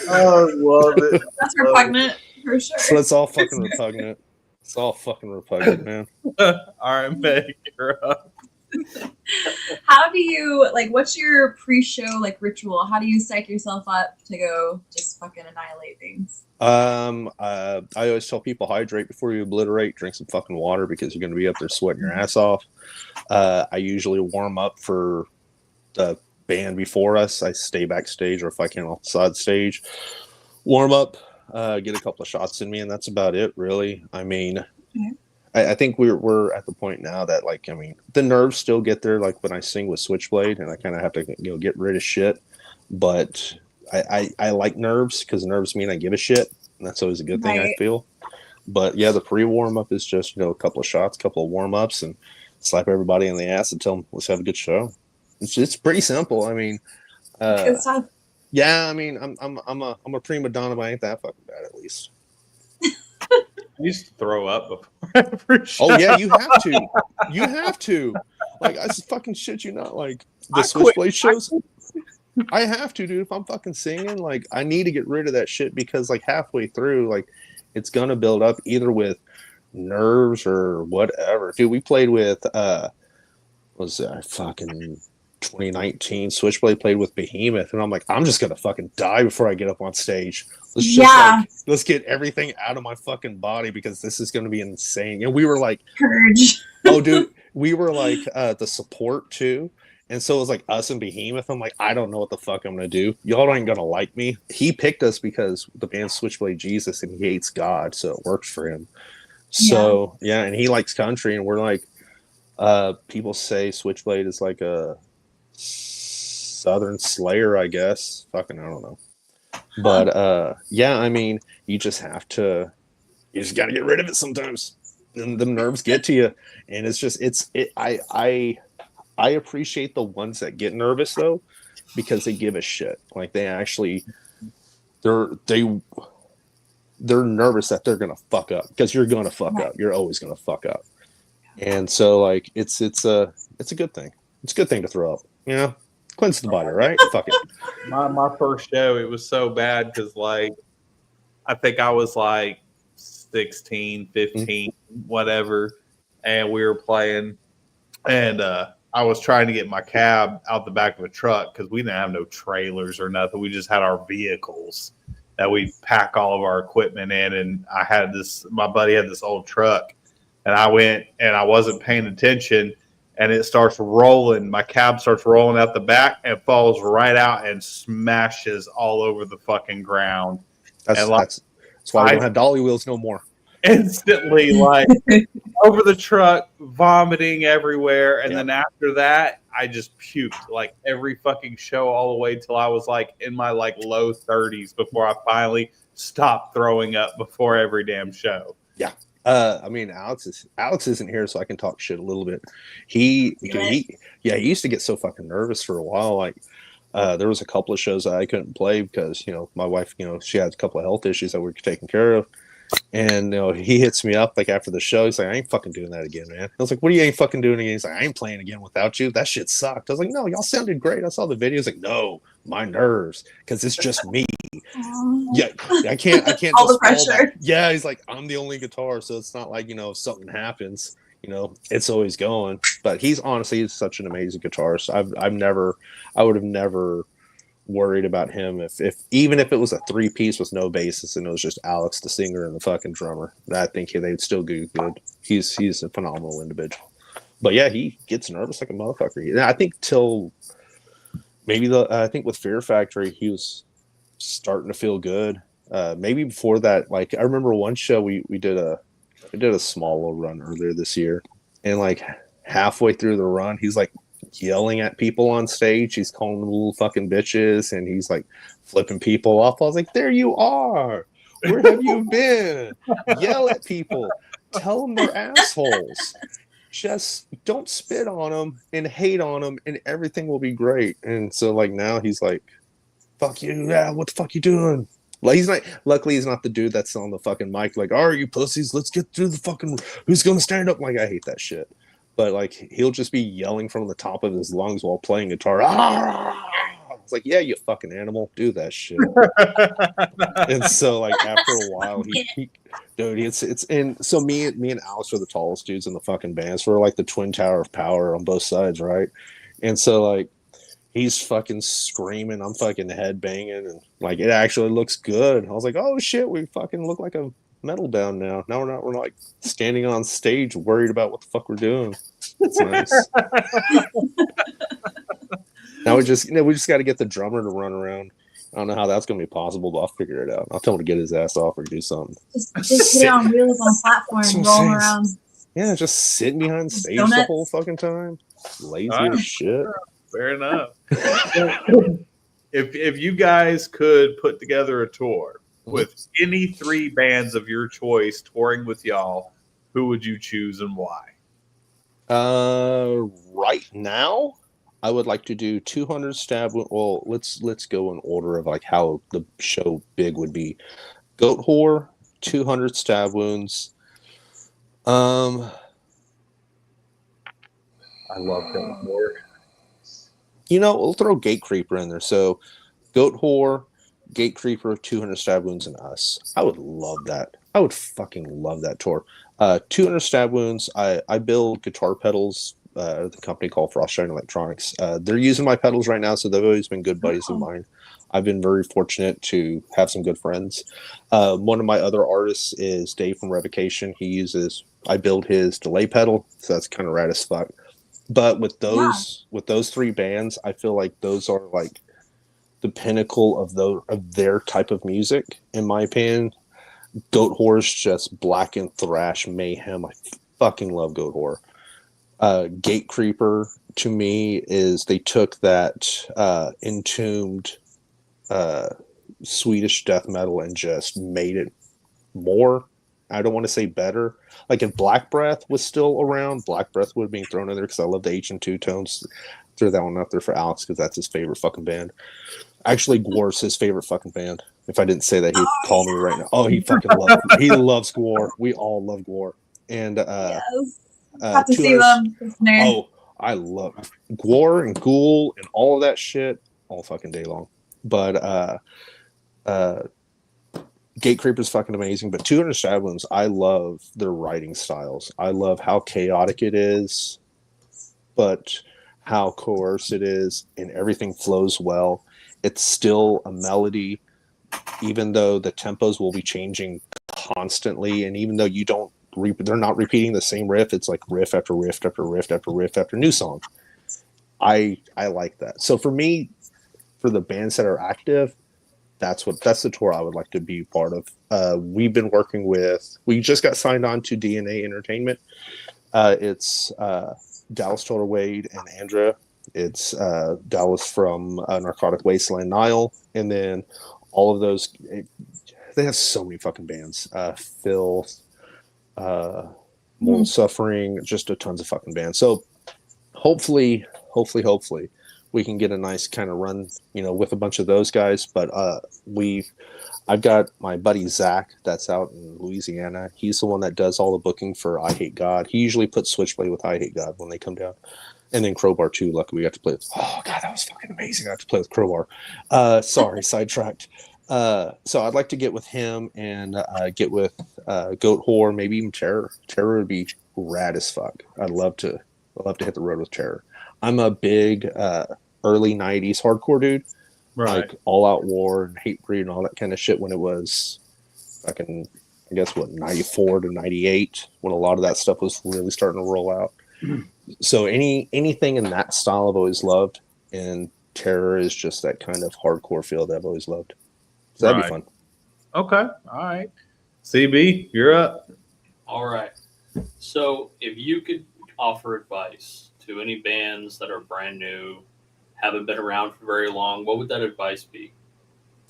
I love it. That's repugnant for sure. So it's all fucking repugnant. It's all fucking repugnant, man. All right, Meg, you're up. How do you what's your pre-show ritual? How do you psych yourself up to go just fucking annihilate things? I always tell people, hydrate before you obliterate. Drink some fucking water because you're going to be up there sweating your ass off. I usually warm up for the band before us. I stay backstage, or if I can, outside stage, warm up, get a couple of shots in me, and that's about it, really. I mean, okay. I think we're at the point now that, like, I mean, the nerves still get there, like when I sing with Switchblade, and I kind of have to, get rid of shit. But I like nerves because nerves mean I give a shit, and that's always a good thing, I feel. But yeah, the pre-warm up is just, a couple of shots, couple of warm ups, and slap everybody in the ass and tell them, let's have a good show. It's pretty simple. I mean, good stuff. Yeah, I mean, I'm a prima donna, but I ain't that fucking bad, at least. I used to throw up before every show. Oh yeah, you have to. You have to. Like, I just fucking shit you not. Like, the Switchblade shows, I have to, dude. If I'm fucking singing, like, I need to get rid of that shit because, like, halfway through, like, it's gonna build up either with nerves or whatever. Dude, we played with what was that fucking 2019 Switchblade played with Behemoth, and I'm like, I'm just gonna fucking die before I get up on stage. Let's just let's get everything out of my fucking body because this is gonna be insane. And we were like, Purge. Oh, dude, we were like the support too, and so it was like us and Behemoth. I'm like, I don't know what the fuck I'm gonna do. Y'all ain't gonna like me. He picked us because the band Switchblade Jesus, and he hates God, so it works for him. So yeah, and he likes country, and we're like, people say Switchblade is like a Southern Slayer, I guess. Fucking, I don't know. But yeah, I mean, you just got to get rid of it sometimes. And the nerves get to you. And it's just, I appreciate the ones that get nervous though, because they give a shit. Like, they actually, they're nervous that they're gonna fuck up, because you're gonna fuck up. You're always gonna fuck up. And so, like, it's a good thing. It's a good thing to throw up. Cleanse the body, right? Fuck it. My first show, it was so bad because, like, I think I was like 16, 15, whatever, and we were playing, and I was trying to get my cab out the back of a truck because we didn't have no trailers or nothing. We just had our vehicles that we pack all of our equipment in, and my buddy had this old truck, and I went and I wasn't paying attention, and it starts rolling. My cab starts rolling out the back and falls right out and smashes all over the fucking ground. That's why we don't have dolly wheels no more. Instantly, like, over the truck, vomiting everywhere. And then after that, I just puked like every fucking show all the way till I was like in my like low 30s before I finally stopped throwing up before every damn show. Yeah. I mean, Alex isn't here, so I can talk shit a little bit. He used to get so fucking nervous for a while. Like, there was a couple of shows that I couldn't play because, my wife, she had a couple of health issues that we were taking care of. And he hits me up like after the show. He's like, I ain't fucking doing that again, man. I was like, what do you ain't fucking doing again? He's like, I ain't playing again without you. That shit sucked. I was like, no, y'all sounded great. I saw the video. He's like, no, my nerves, because it's just me. Yeah, I can't All the just fall pressure. back. Yeah, he's like, I'm the only guitar, so it's not like, if something happens, it's always going. But he's such an amazing guitarist. I would have never worried about him if even if it was a 3-piece with no bassist and it was just Alex the singer and the fucking drummer. I think they'd still do good. He's a phenomenal individual. But yeah, he gets nervous like a motherfucker. I think till maybe I think with Fear Factory he was starting to feel good. Maybe before that, like I remember one show we did a small little run earlier this year, and like halfway through the run he's like yelling at people on stage. He's calling them little fucking bitches, and he's like flipping people off. I was like, there you are. Where have you been? Yell at people. Tell them they're assholes. Just don't spit on them and hate on them, and everything will be great. And so like now he's like, fuck you. Yeah, what the fuck you doing? Like luckily he's not the dude that's on the fucking mic like, all right, you pussies, let's get through the fucking, who's gonna stand up? Like, I hate that shit. But like he'll just be yelling from the top of his lungs while playing guitar. It's like, yeah, you fucking animal, do that shit. And so like after a while, it's and so me and Alex are the tallest dudes in the fucking band. So we're like the twin tower of power on both sides, right? And so like he's fucking screaming, I'm fucking head banging, and like it actually looks good. I was like, oh shit, we fucking look like a metal band now. Now we're not like standing on stage worried about what the fuck we're doing. It's nice. Now we just got to get the drummer to run around. I don't know how that's gonna be possible, but I'll figure it out. I'll tell him to get his ass off or do something. Just get on wheels on platform, roll around. Yeah, just sitting behind stage the whole fucking time. Lazy as shit. Fair enough. If you guys could put together a tour with any 3 bands of your choice touring with y'all, who would you choose and why? Right now, I would like to do 200 stab wounds. Well, let's go in order of like how the show big would be. Goat Whore, 200 stab wounds. I love Goat Whore. We'll throw Gate Creeper in there. So, Goat Whore, Gate Creeper, 200 stab wounds, and us. I would love that. I would fucking love that tour. 200 stab wounds. I build guitar pedals. The company called Frostshine Electronics. They're using my pedals right now, so they've always been good buddies of mine. I've been very fortunate to have some good friends. One of my other artists is Dave from Revocation. I build his delay pedal, so that's kind of rad as fuck. But with those 3 bands, I feel like those are like the pinnacle of their type of music, in my opinion. Goat Whore is just black and thrash mayhem. I fucking love Goat Whore. Gate Creeper to me is they took that entombed Swedish death metal and just made it more. I don't want to say better. Like if Black Breath was still around, Black Breath would have been thrown in there because I love the H and Two Tones. Throw that one up there for Alex because that's his favorite fucking band. Actually, Gwar's his favorite fucking band. If I didn't say that, he'd call me right now. Oh, he loves Gwar. We all love Gwar. And got to see them. Oh, I love Gwar and Ghoul and all of that shit all fucking day long. But Gate Creeper's fucking amazing. But 200 Stab Wounds, I love their writing styles. I love how chaotic it is, but how coerced it is, and everything flows well. It's still a melody, even though the tempos will be changing constantly, and even though they're not repeating the same riff. It's like riff after riff after riff after riff after new song. I like that. So for me, for the bands that are active, that's the tour I would like to be part of. We just got signed on to DNA Entertainment. It's Dallas Total Wade and Andrea. It's Dallas from Narcotic Wasteland, Nile, and then all of those. They have so many fucking bands. Phil, Moral Suffering, just a tons of fucking bands. So hopefully, we can get a nice kind of run, with a bunch of those guys. But I've got my buddy Zach that's out in Louisiana. He's the one that does all the booking for I Hate God. He usually puts Switchblade with I Hate God when they come down. And then Crowbar too. Luckily we got to play with. Oh god, that was fucking amazing. I got to play with Crowbar. Sorry, sidetracked. So I'd like to get with him and get with Goat Whore, maybe even Terror. Terror would be rad as fuck. I'd love to hit the road with Terror. I'm a big early '90s hardcore dude, Right. like All Out War and Hatebreed and all that kind of shit. When it was fucking, I guess what, '94 to '98, when a lot of that stuff was really starting to roll out. So anything in that style I've always loved, and Terror is just that kind of hardcore feel that I've always loved. So that'd be fun. Okay. All right. CB, you're up. All right. So if you could offer advice to any bands that are brand new, haven't been around for very long, what would that advice be?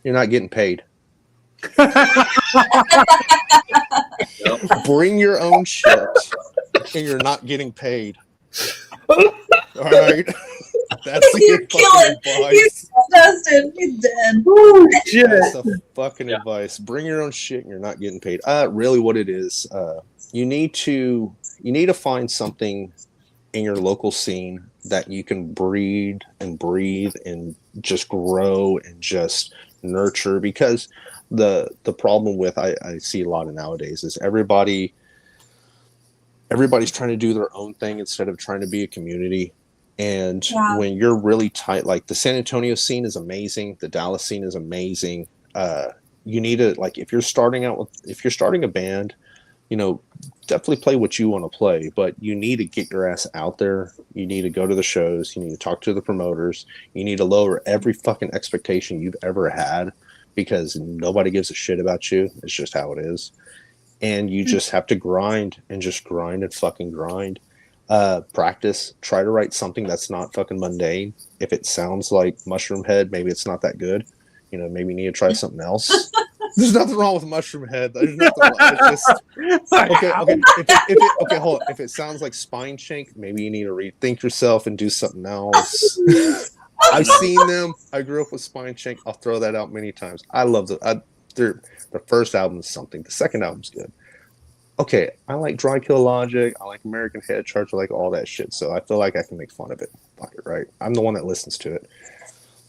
You're not getting paid. Bring your own shit, and you're not getting paid. All right, that's the fucking advice. He's Dustin. He's dead. That's the fucking advice. Bring your own shit, and you're not getting paid. Really, what it is, you need to find something in your local scene that you can breed and just grow and just nurture, because the problem with I see a lot of nowadays is everybody's trying to do their own thing instead of trying to be a community. And when you're really tight, like the San Antonio scene is amazing, the Dallas scene is amazing. You need to, like, if you're starting a band, definitely play what you want to play, but you need to get your ass out there. You need to go to the shows. You need to talk to the promoters. You need to lower every fucking expectation you've ever had, because nobody gives a shit about you. It's just how it is. And you just have to grind and fucking grind. Practice. Try to write something that's not fucking mundane. If it sounds like Mushroom Head, maybe it's not that good. Maybe you need to try something else. There's nothing wrong with Mushroom Head. There's nothing wrong. It's just okay. Hold on. If it sounds like Spine Shank, maybe you need to rethink yourself and do something else. I've seen them. I grew up with Spine Shank. I'll throw that out many times. I love the first album is something. The second album's good. Okay, I like Dry Kill Logic. I like American Head Charge. I like all that shit. So I feel like I can make fun of it. Fuck it, right? I'm the one that listens to it.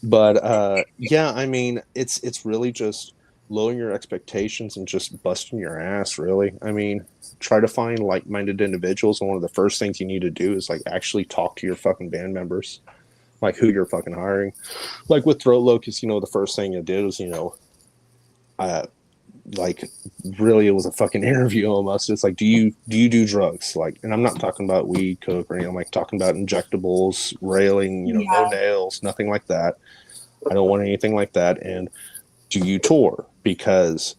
But yeah, I mean, it's really just lowering your expectations and just busting your ass, really. I mean, try to find like-minded individuals, and one of the first things you need to do is like actually talk to your fucking band members, like who you're fucking hiring. Like with Throat Locust, the first thing I did was, like really it was a fucking interview almost. It's like, do you do drugs? Like, and I'm not talking about weed, coke, or anything. I'm like talking about injectables, railing, no nails, nothing like that. I don't want anything like that. And do you tour? Because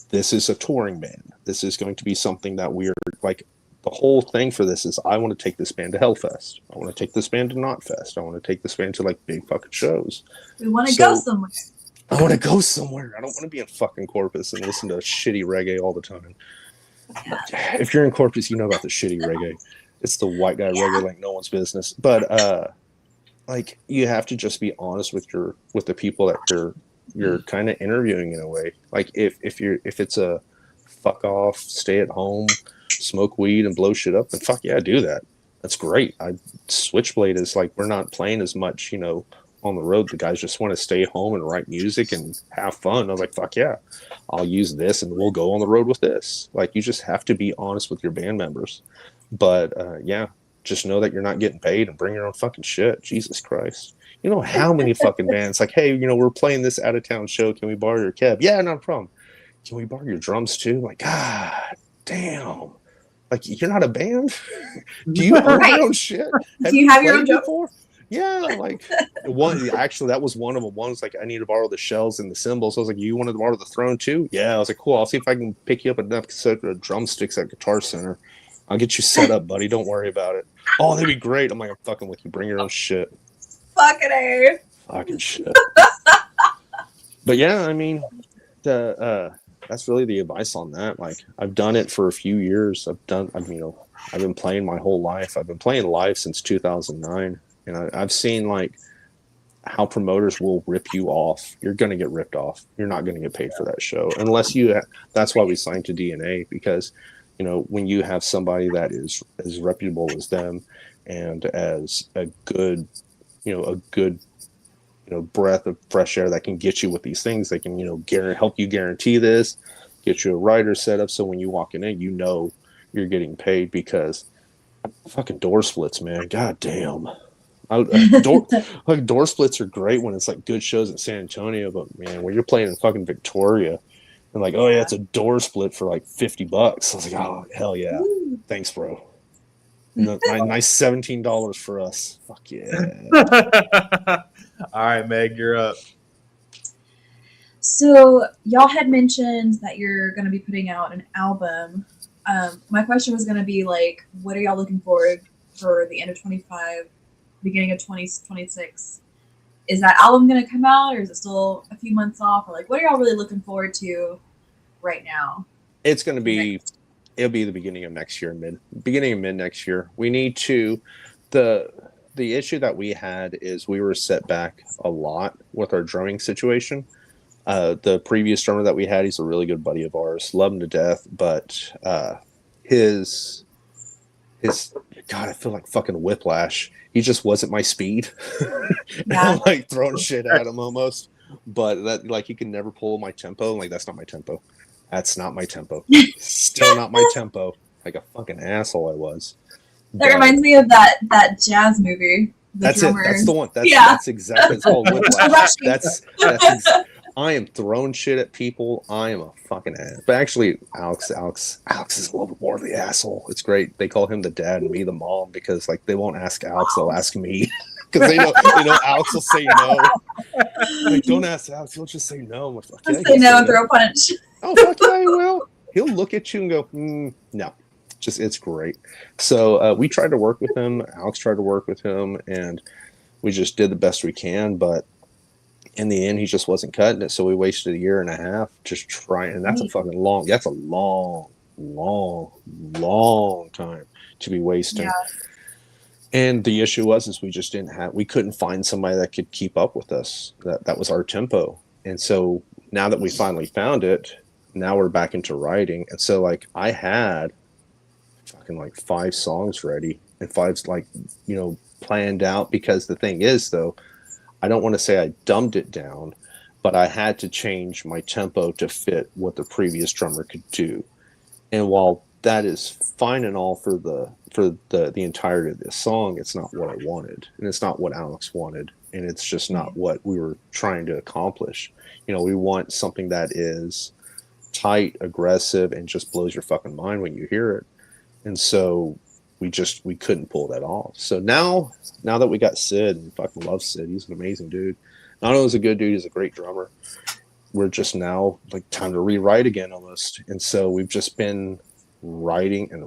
this is a touring band. This is going to be something that we're like, the whole thing for this is I want to take this band to Hellfest. I want to take this band to Knotfest. I want to take this band to like big fucking shows. We want to go somewhere. I want to go somewhere. I don't want to be in fucking Corpus and listen to shitty reggae all the time. If you're in Corpus, you know about the shitty reggae. It's the white guy reggae like no one's business. But like, you have to just be honest with the people that you're kind of interviewing in a way. Like if it's a fuck off, stay at home, smoke weed and blow shit up, then fuck yeah, do that. That's great. Switchblade is like, we're not playing as much, on the road. The guys just want to stay home and write music and have fun. I was like, fuck yeah, I'll use this and we'll go on the road with this. Like, you just have to be honest with your band members. But yeah, just know that you're not getting paid and bring your own fucking shit. Jesus Christ. You know how many fucking bands like, hey, we're playing this out of town show. Can we borrow your cab? Yeah, not a problem. Can we borrow your drums too? Like, God damn. Like, you're not a band? Do you own your own shit? Do you have your own drum? Before? Yeah, like actually that was one of them. One was like, I need to borrow the shells and the cymbals. So I was like, you wanted to borrow the throne too? Yeah, I was like, cool. I'll see if I can pick you up enough drumsticks at Guitar Center. I'll get you set up, buddy. Don't worry about it. Oh, that'd be great. I'm like, I'm fucking with you. Bring your own shit. Fucking A. Fucking shit. But yeah, I mean, that's really the advice on that. Like, I've done it for a few years. I've been playing my whole life. I've been playing live since 2009. And I've seen like how promoters will rip you off. You're going to get ripped off. You're not going to get paid for that show unless you. That's why we signed to DNA, because when you have somebody that is as reputable as them and as a good breath of fresh air that can get you with these things, they can help you guarantee this, get you a writer set up, so when you walk in, you're getting paid. Because fucking door splits, man, god damn. Door splits are great when it's like good shows in San Antonio, but man, when you're playing in fucking Victoria and like, oh yeah, it's a door split for like $50, I was like, oh hell yeah, thanks bro. Nice $17 for us. Fuck yeah. All right, Meg, you're up. So y'all had mentioned that you're going to be putting out an album. My question was going to be like, what are y'all looking forward for the end of 25, beginning of 2026? Is that album going to come out, or is it still a few months off? Or like, what are y'all really looking forward to right now? It's going to be, it'll be the beginning of next year, mid next year. We need to, the issue that we had is we were set back a lot with our drumming situation. The previous drummer that we had, he's a really good buddy of ours, love him to death, but his God, I feel like fucking Whiplash. He just wasn't my speed. Yeah. I'm like throwing shit at him almost, but that like he can never pull my tempo. I'm like, that's not my tempo. That's not my tempo. Still not my tempo. Like a fucking asshole I was. That reminds me of that jazz movie. That's drummer. it. That's the one. That's exactly. It's called Whiplash. I am throwing shit at people. I am a fucking ass. But actually, Alex is a little bit more of the asshole. It's great. They call him the dad and me the mom, because like they won't ask Alex, they'll ask me, because they know Alex will say no. Like, don't ask Alex. He'll just say no. I'm like, Just say no and throw a punch. Oh fuck yeah, he will. He'll look at you and go, no. Just it's great. So we tried to work with him. Alex tried to work with him, and we just did the best we can. But in the end, he just wasn't cutting it. So we wasted a year and a half just trying. And that's a fucking long. That's a long time to be wasting. Yeah. And the issue was we just we couldn't find somebody that could keep up with us. That was our tempo. And so now that we finally found it, now we're back into writing. And so like I had fucking like 5 songs ready and 5 like planned out, because the thing is though, I don't want to say I dumbed it down, but I had to change my tempo to fit what the previous drummer could do. And while that is fine and all for the entirety of this song, it's not what I wanted, and it's not what Alex wanted, and it's just not what we were trying to accomplish. We want something that is tight, aggressive, and just blows your fucking mind when you hear it. And so we couldn't pull that off. So now that we got Sid, and fucking love Sid, he's an amazing dude. Not only is a good dude, he's a great drummer. We're just now like time to rewrite again almost. And so we've just been writing. And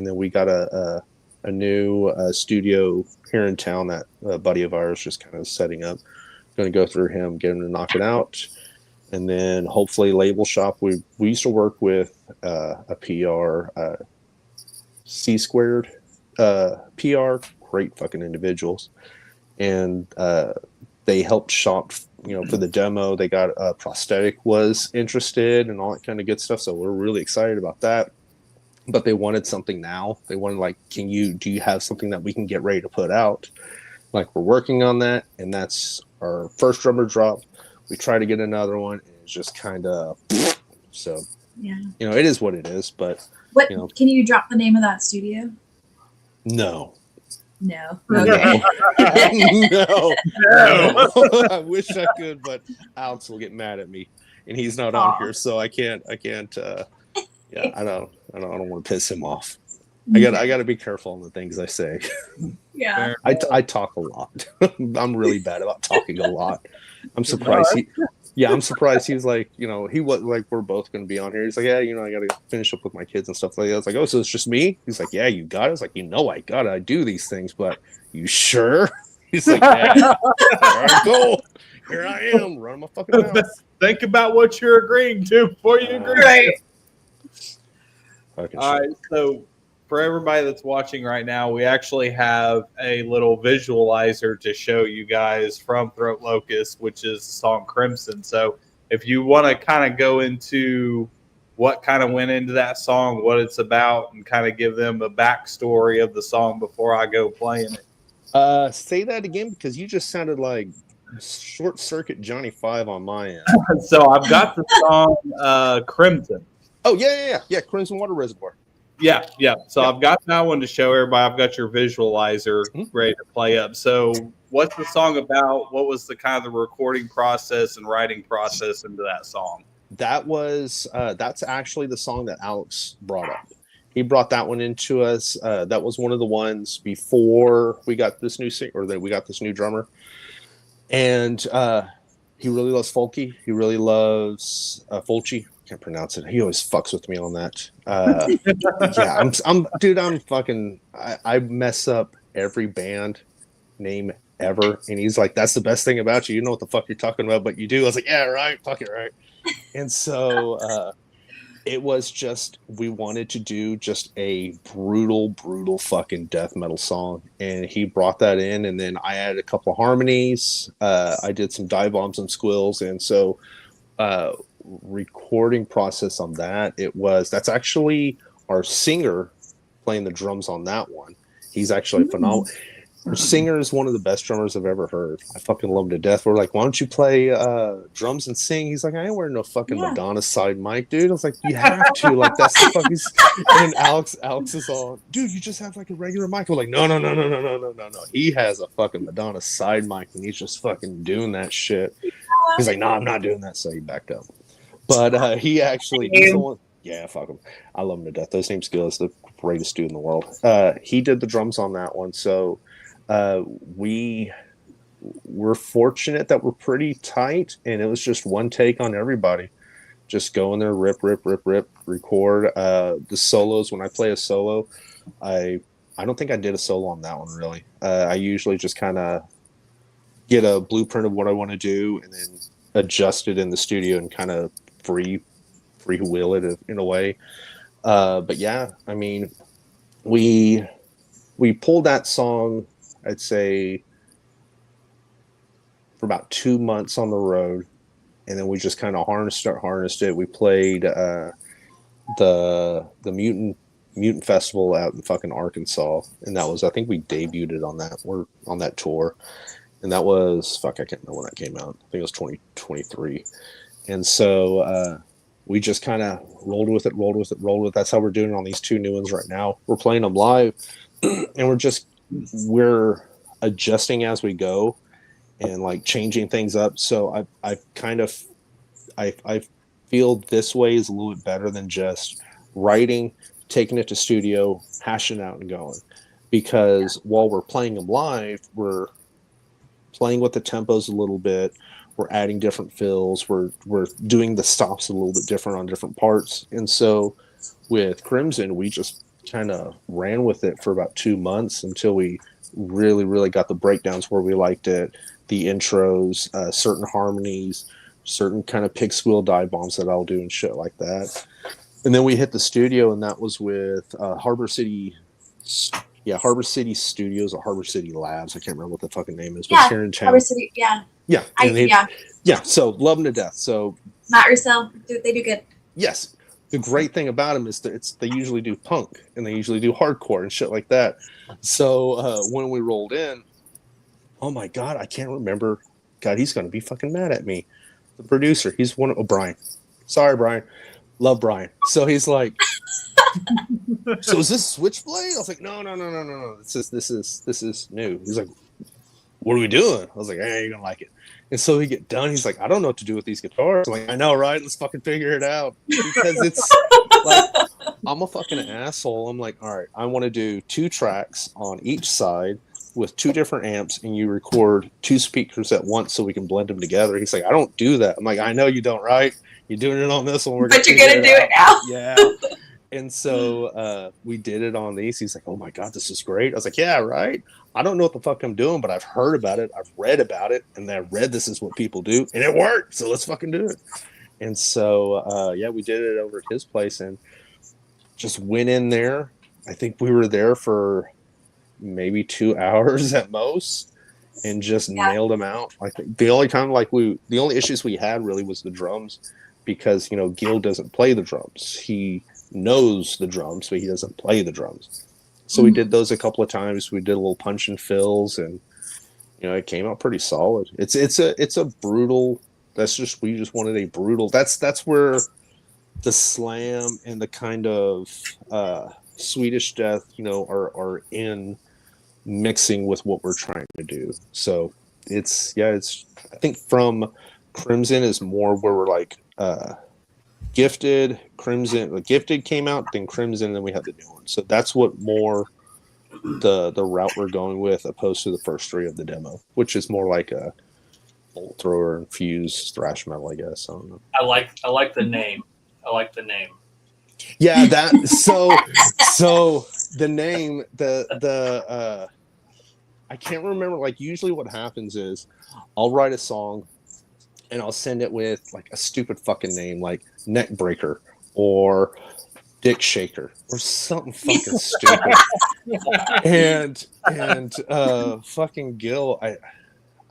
then we got a new studio here in town that a buddy of ours just kind of setting up. Going to go through him, get him to knock it out. And then hopefully label shop. We used to work with a PR, C Squared PR, great fucking individuals. And they helped shop, for the demo. They got Prosthetic was interested and all that kind of good stuff. So we're really excited about that. But they wanted something now. They wanted like, do you have something that we can get ready to put out? Like, we're working on that. And that's our first drummer drop. We try to get another one, and it's just kind of so. Yeah, it is what it is. But what can you drop the name of that studio? No. Okay. No. I wish I could, but Alex will get mad at me, and he's not on here, so I can't. I don't want to piss him off. I got to be careful on the things I say. Yeah. I talk a lot. I'm really bad about talking a lot. I'm surprised I'm surprised he's like, he was like, we're both going to be on here. He's like, yeah, I got to finish up with my kids and stuff like that. I was like, oh, so it's just me? He's like, yeah, you got it. I was like, I got it. I do these things, but you sure? He's like, yeah. All right, cool. Here I am, running my fucking mouth. Think about what you're agreeing to before you agree. Right. All right, so for everybody that's watching right now, we actually have a little visualizer to show you guys from Throat Locust, which is the song Crimson. So if you want to kind of go into what kind of went into that song, what it's about, and kind of give them a backstory of the song before I go playing it. Say that again, because you just sounded like Short Circuit Johnny Five on my end. So I've got the song Crimson. Oh, yeah. Crimson Water Reservoir. Yeah. So I've got that one to show everybody. I've got your visualizer ready to play up. So what's the song about? What was the kind of the recording process and writing process into that song? That's actually the song that Alex brought up. He brought that one into us. That was one of the ones before we got this new we got this new drummer. And he really loves folky. He really loves Fulci. Can't pronounce it. He always fucks with me on that. I mess up every band name ever, and he's like, "That's the best thing about you. You know what the fuck you're talking about, but you do." I was like, "Yeah, right. Fuck it, right." And so it was just, we wanted to do just a brutal fucking death metal song, and he brought that in, and then I added a couple of harmonies. I did some dive bombs and squills, and so recording process on that's actually our singer playing the drums on that one. He's actually phenomenal. Our singer is one of the best drummers I've ever heard. I fucking love him to death. We're like, "Why don't you play drums and sing?" He's like, "I ain't wearing no fucking Madonna side mic, dude." I was like, "You have to." Like, that's the fucking. And Alex is all, "Dude, you just have like a regular mic." We're like, No. He has a fucking Madonna side mic, and he's just fucking doing that shit. He's like, "No, I'm not doing that." So he backed up. But he's the one. Yeah, fuck him. I love him to death. Those names Gill is the greatest dude in the world. He did the drums on that one, so. We're fortunate that we're pretty tight, and it was just one take on everybody. Just go in there, rip, record. The solos, when I play a solo, I don't think I did a solo on that one really. I usually just kind of get a blueprint of what I want to do and then adjust it in the studio and kind of free wheel it in a way. But yeah, I mean, we pulled that song, I'd say, for about 2 months on the road, and then we just kind of harnessed it. We played the Mutant Festival out in fucking Arkansas, and that was, I think we debuted it on that. We're on that tour, and that was I can't remember when that came out. I think it was 2023, and so we just kind of rolled with it. That's how we're doing it on these two new ones right now. We're playing them live, and we're adjusting as we go and like changing things up. So I feel this way is a little bit better than just writing, taking it to studio, hashing out and going, because while we're playing them live, we're playing with the tempos a little bit. We're adding different fills. We're doing the stops a little bit different on different parts. And so with Crimson, we just kind of ran with it for about 2 months until we really got the breakdowns where we liked it, the intros, certain harmonies, certain kind of pig squeal dive bombs that I'll do and shit like that. And then we hit the studio, and that was with Harbor City Studios or Harbor City Labs. I can't remember what the fucking name is, but it's here in town. Harbor City, yeah. So love them to death. So Matt Russell, they do good. Yes. The great thing about them is that they usually do punk and they usually do hardcore and shit like that. So when we rolled in, oh my God, I can't remember. God, he's going to be fucking mad at me. The producer, he's Brian. Sorry, Brian. Love Brian. So he's like, "So is this Switchblade?" I was like, No. This is new. He's like, "What are we doing?" I was like, "Hey, you're going to like it." And so we get done. He's like, "I don't know what to do with these guitars." I'm like, "I know, right? Let's fucking figure it out." Because it's like, I'm a fucking asshole. I'm like, "All right, I want to do 2 tracks on each side with 2 different amps, and you record 2 speakers at once so we can blend them together." He's like, "I don't do that." I'm like, "I know you don't, right? You're doing it on this one. But you're going to do it now. Yeah. And so we did it on these. He's like, "Oh my God, this is great." I was like, "Yeah, right? I don't know what the fuck I'm doing, but I've heard about it. I've read about it. And I read this is what people do. And it worked. So let's fucking do it." And so, we did it over at his place and just went in there. I think we were there for maybe 2 hours at most, and just nailed them out. Like the only time, the only issues we had really was the drums, because Gil doesn't play the drums. He knows the drums, but he doesn't play the drums. So we did those a couple of times. We did a little punch and fills, and it came out pretty solid. It's a brutal. We just wanted a brutal. That's where the slam and the kind of Swedish death, are in mixing with what we're trying to do. So it's I think from Crimson is more where we're like Gifted, Crimson. Gifted came out, then Crimson, and then we had the new one. So that's what more the route we're going with, opposed to the first three of the demo, which is more like a bolt thrower infused thrash metal, I guess. I don't know. I like the name. I like the name. Yeah, that so the name, the I can't remember. Like, usually what happens is I'll write a song and I'll send it with like a stupid fucking name like Neck Breaker or Dick Shaker or something fucking stupid. and fucking Gil, I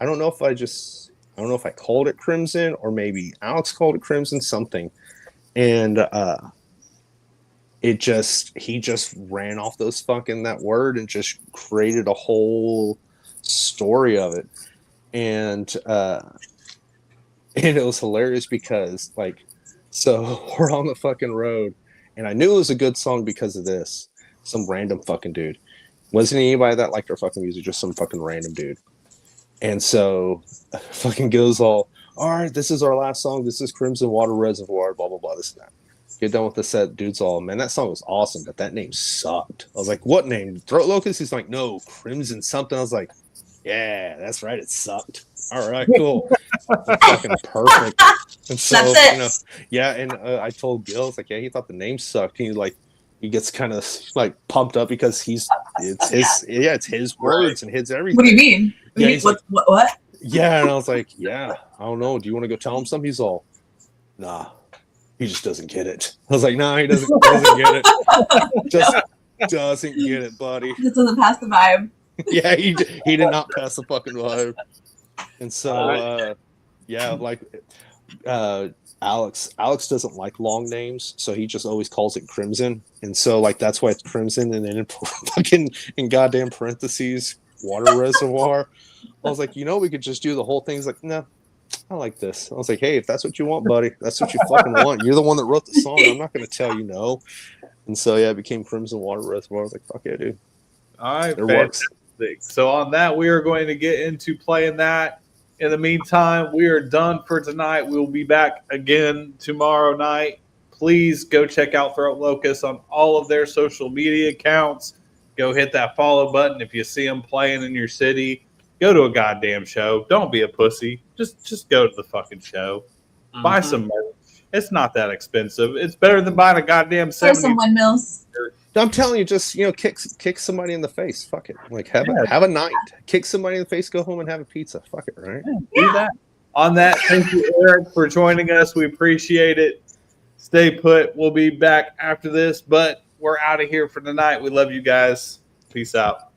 don't know if I called it Crimson, or maybe Alex called it Crimson, something. And he just ran off that word and just created a whole story of it. And it was hilarious because, like, so we're on the fucking road, and I knew it was a good song because of this. Some random fucking dude. Wasn't anybody that liked our fucking music, just some fucking random dude. And so fucking goes all right, this is our last song. This is Crimson Water Reservoir, blah, blah, blah, this and that. Get done with the set. Dude's all, man, that song was awesome, but that name sucked. I was like, what name? Throat Locust? He's like, no, Crimson something. I was like, yeah, that's right. It sucked. All right, cool. Fucking perfect. And so, That's it. and I told Gil, I was like, yeah, he thought the name sucked. And he gets kind of like pumped up because it's his words and his everything. What do you mean? Yeah, he's what? Yeah, and I was like, yeah, I don't know. Do you want to go tell him something? He's all, nah, he just doesn't get it. I was like, nah, he doesn't get it. Just doesn't get it, buddy. This doesn't pass the vibe. Yeah, he did not pass the fucking vibe. And so, Alex doesn't like long names, so he just always calls it Crimson. And so, like, that's why it's Crimson, and then in goddamn parentheses, Water Reservoir. I was like, we could just do the whole thing. He's like, no, I like this. I was like, hey, if that's what you want, buddy, that's what you fucking want. You're the one that wrote the song. I'm not going to tell you no. And so, yeah, it became Crimson Water Reservoir. I was like, fuck yeah, dude. All right, it works. So on that, we are going to get into playing that. In the meantime, we are done for tonight. We'll be back again tomorrow night. Please go check out Throat Locust on all of their social media accounts. Go hit that follow button. If you see them playing in your city, go to a goddamn show. Don't be a pussy. Just go to the fucking show. Mm-hmm. Buy some merch. It's not that expensive. It's better than buying a goddamn Throw some windmills. I'm telling you, just kick somebody in the face. Fuck it. Like have a night. Kick somebody in the face. Go home and have a pizza. Fuck it, right? Yeah. Do that. On that, thank you, Eric, for joining us. We appreciate it. Stay put. We'll be back after this, but we're out of here for tonight. We love you guys. Peace out.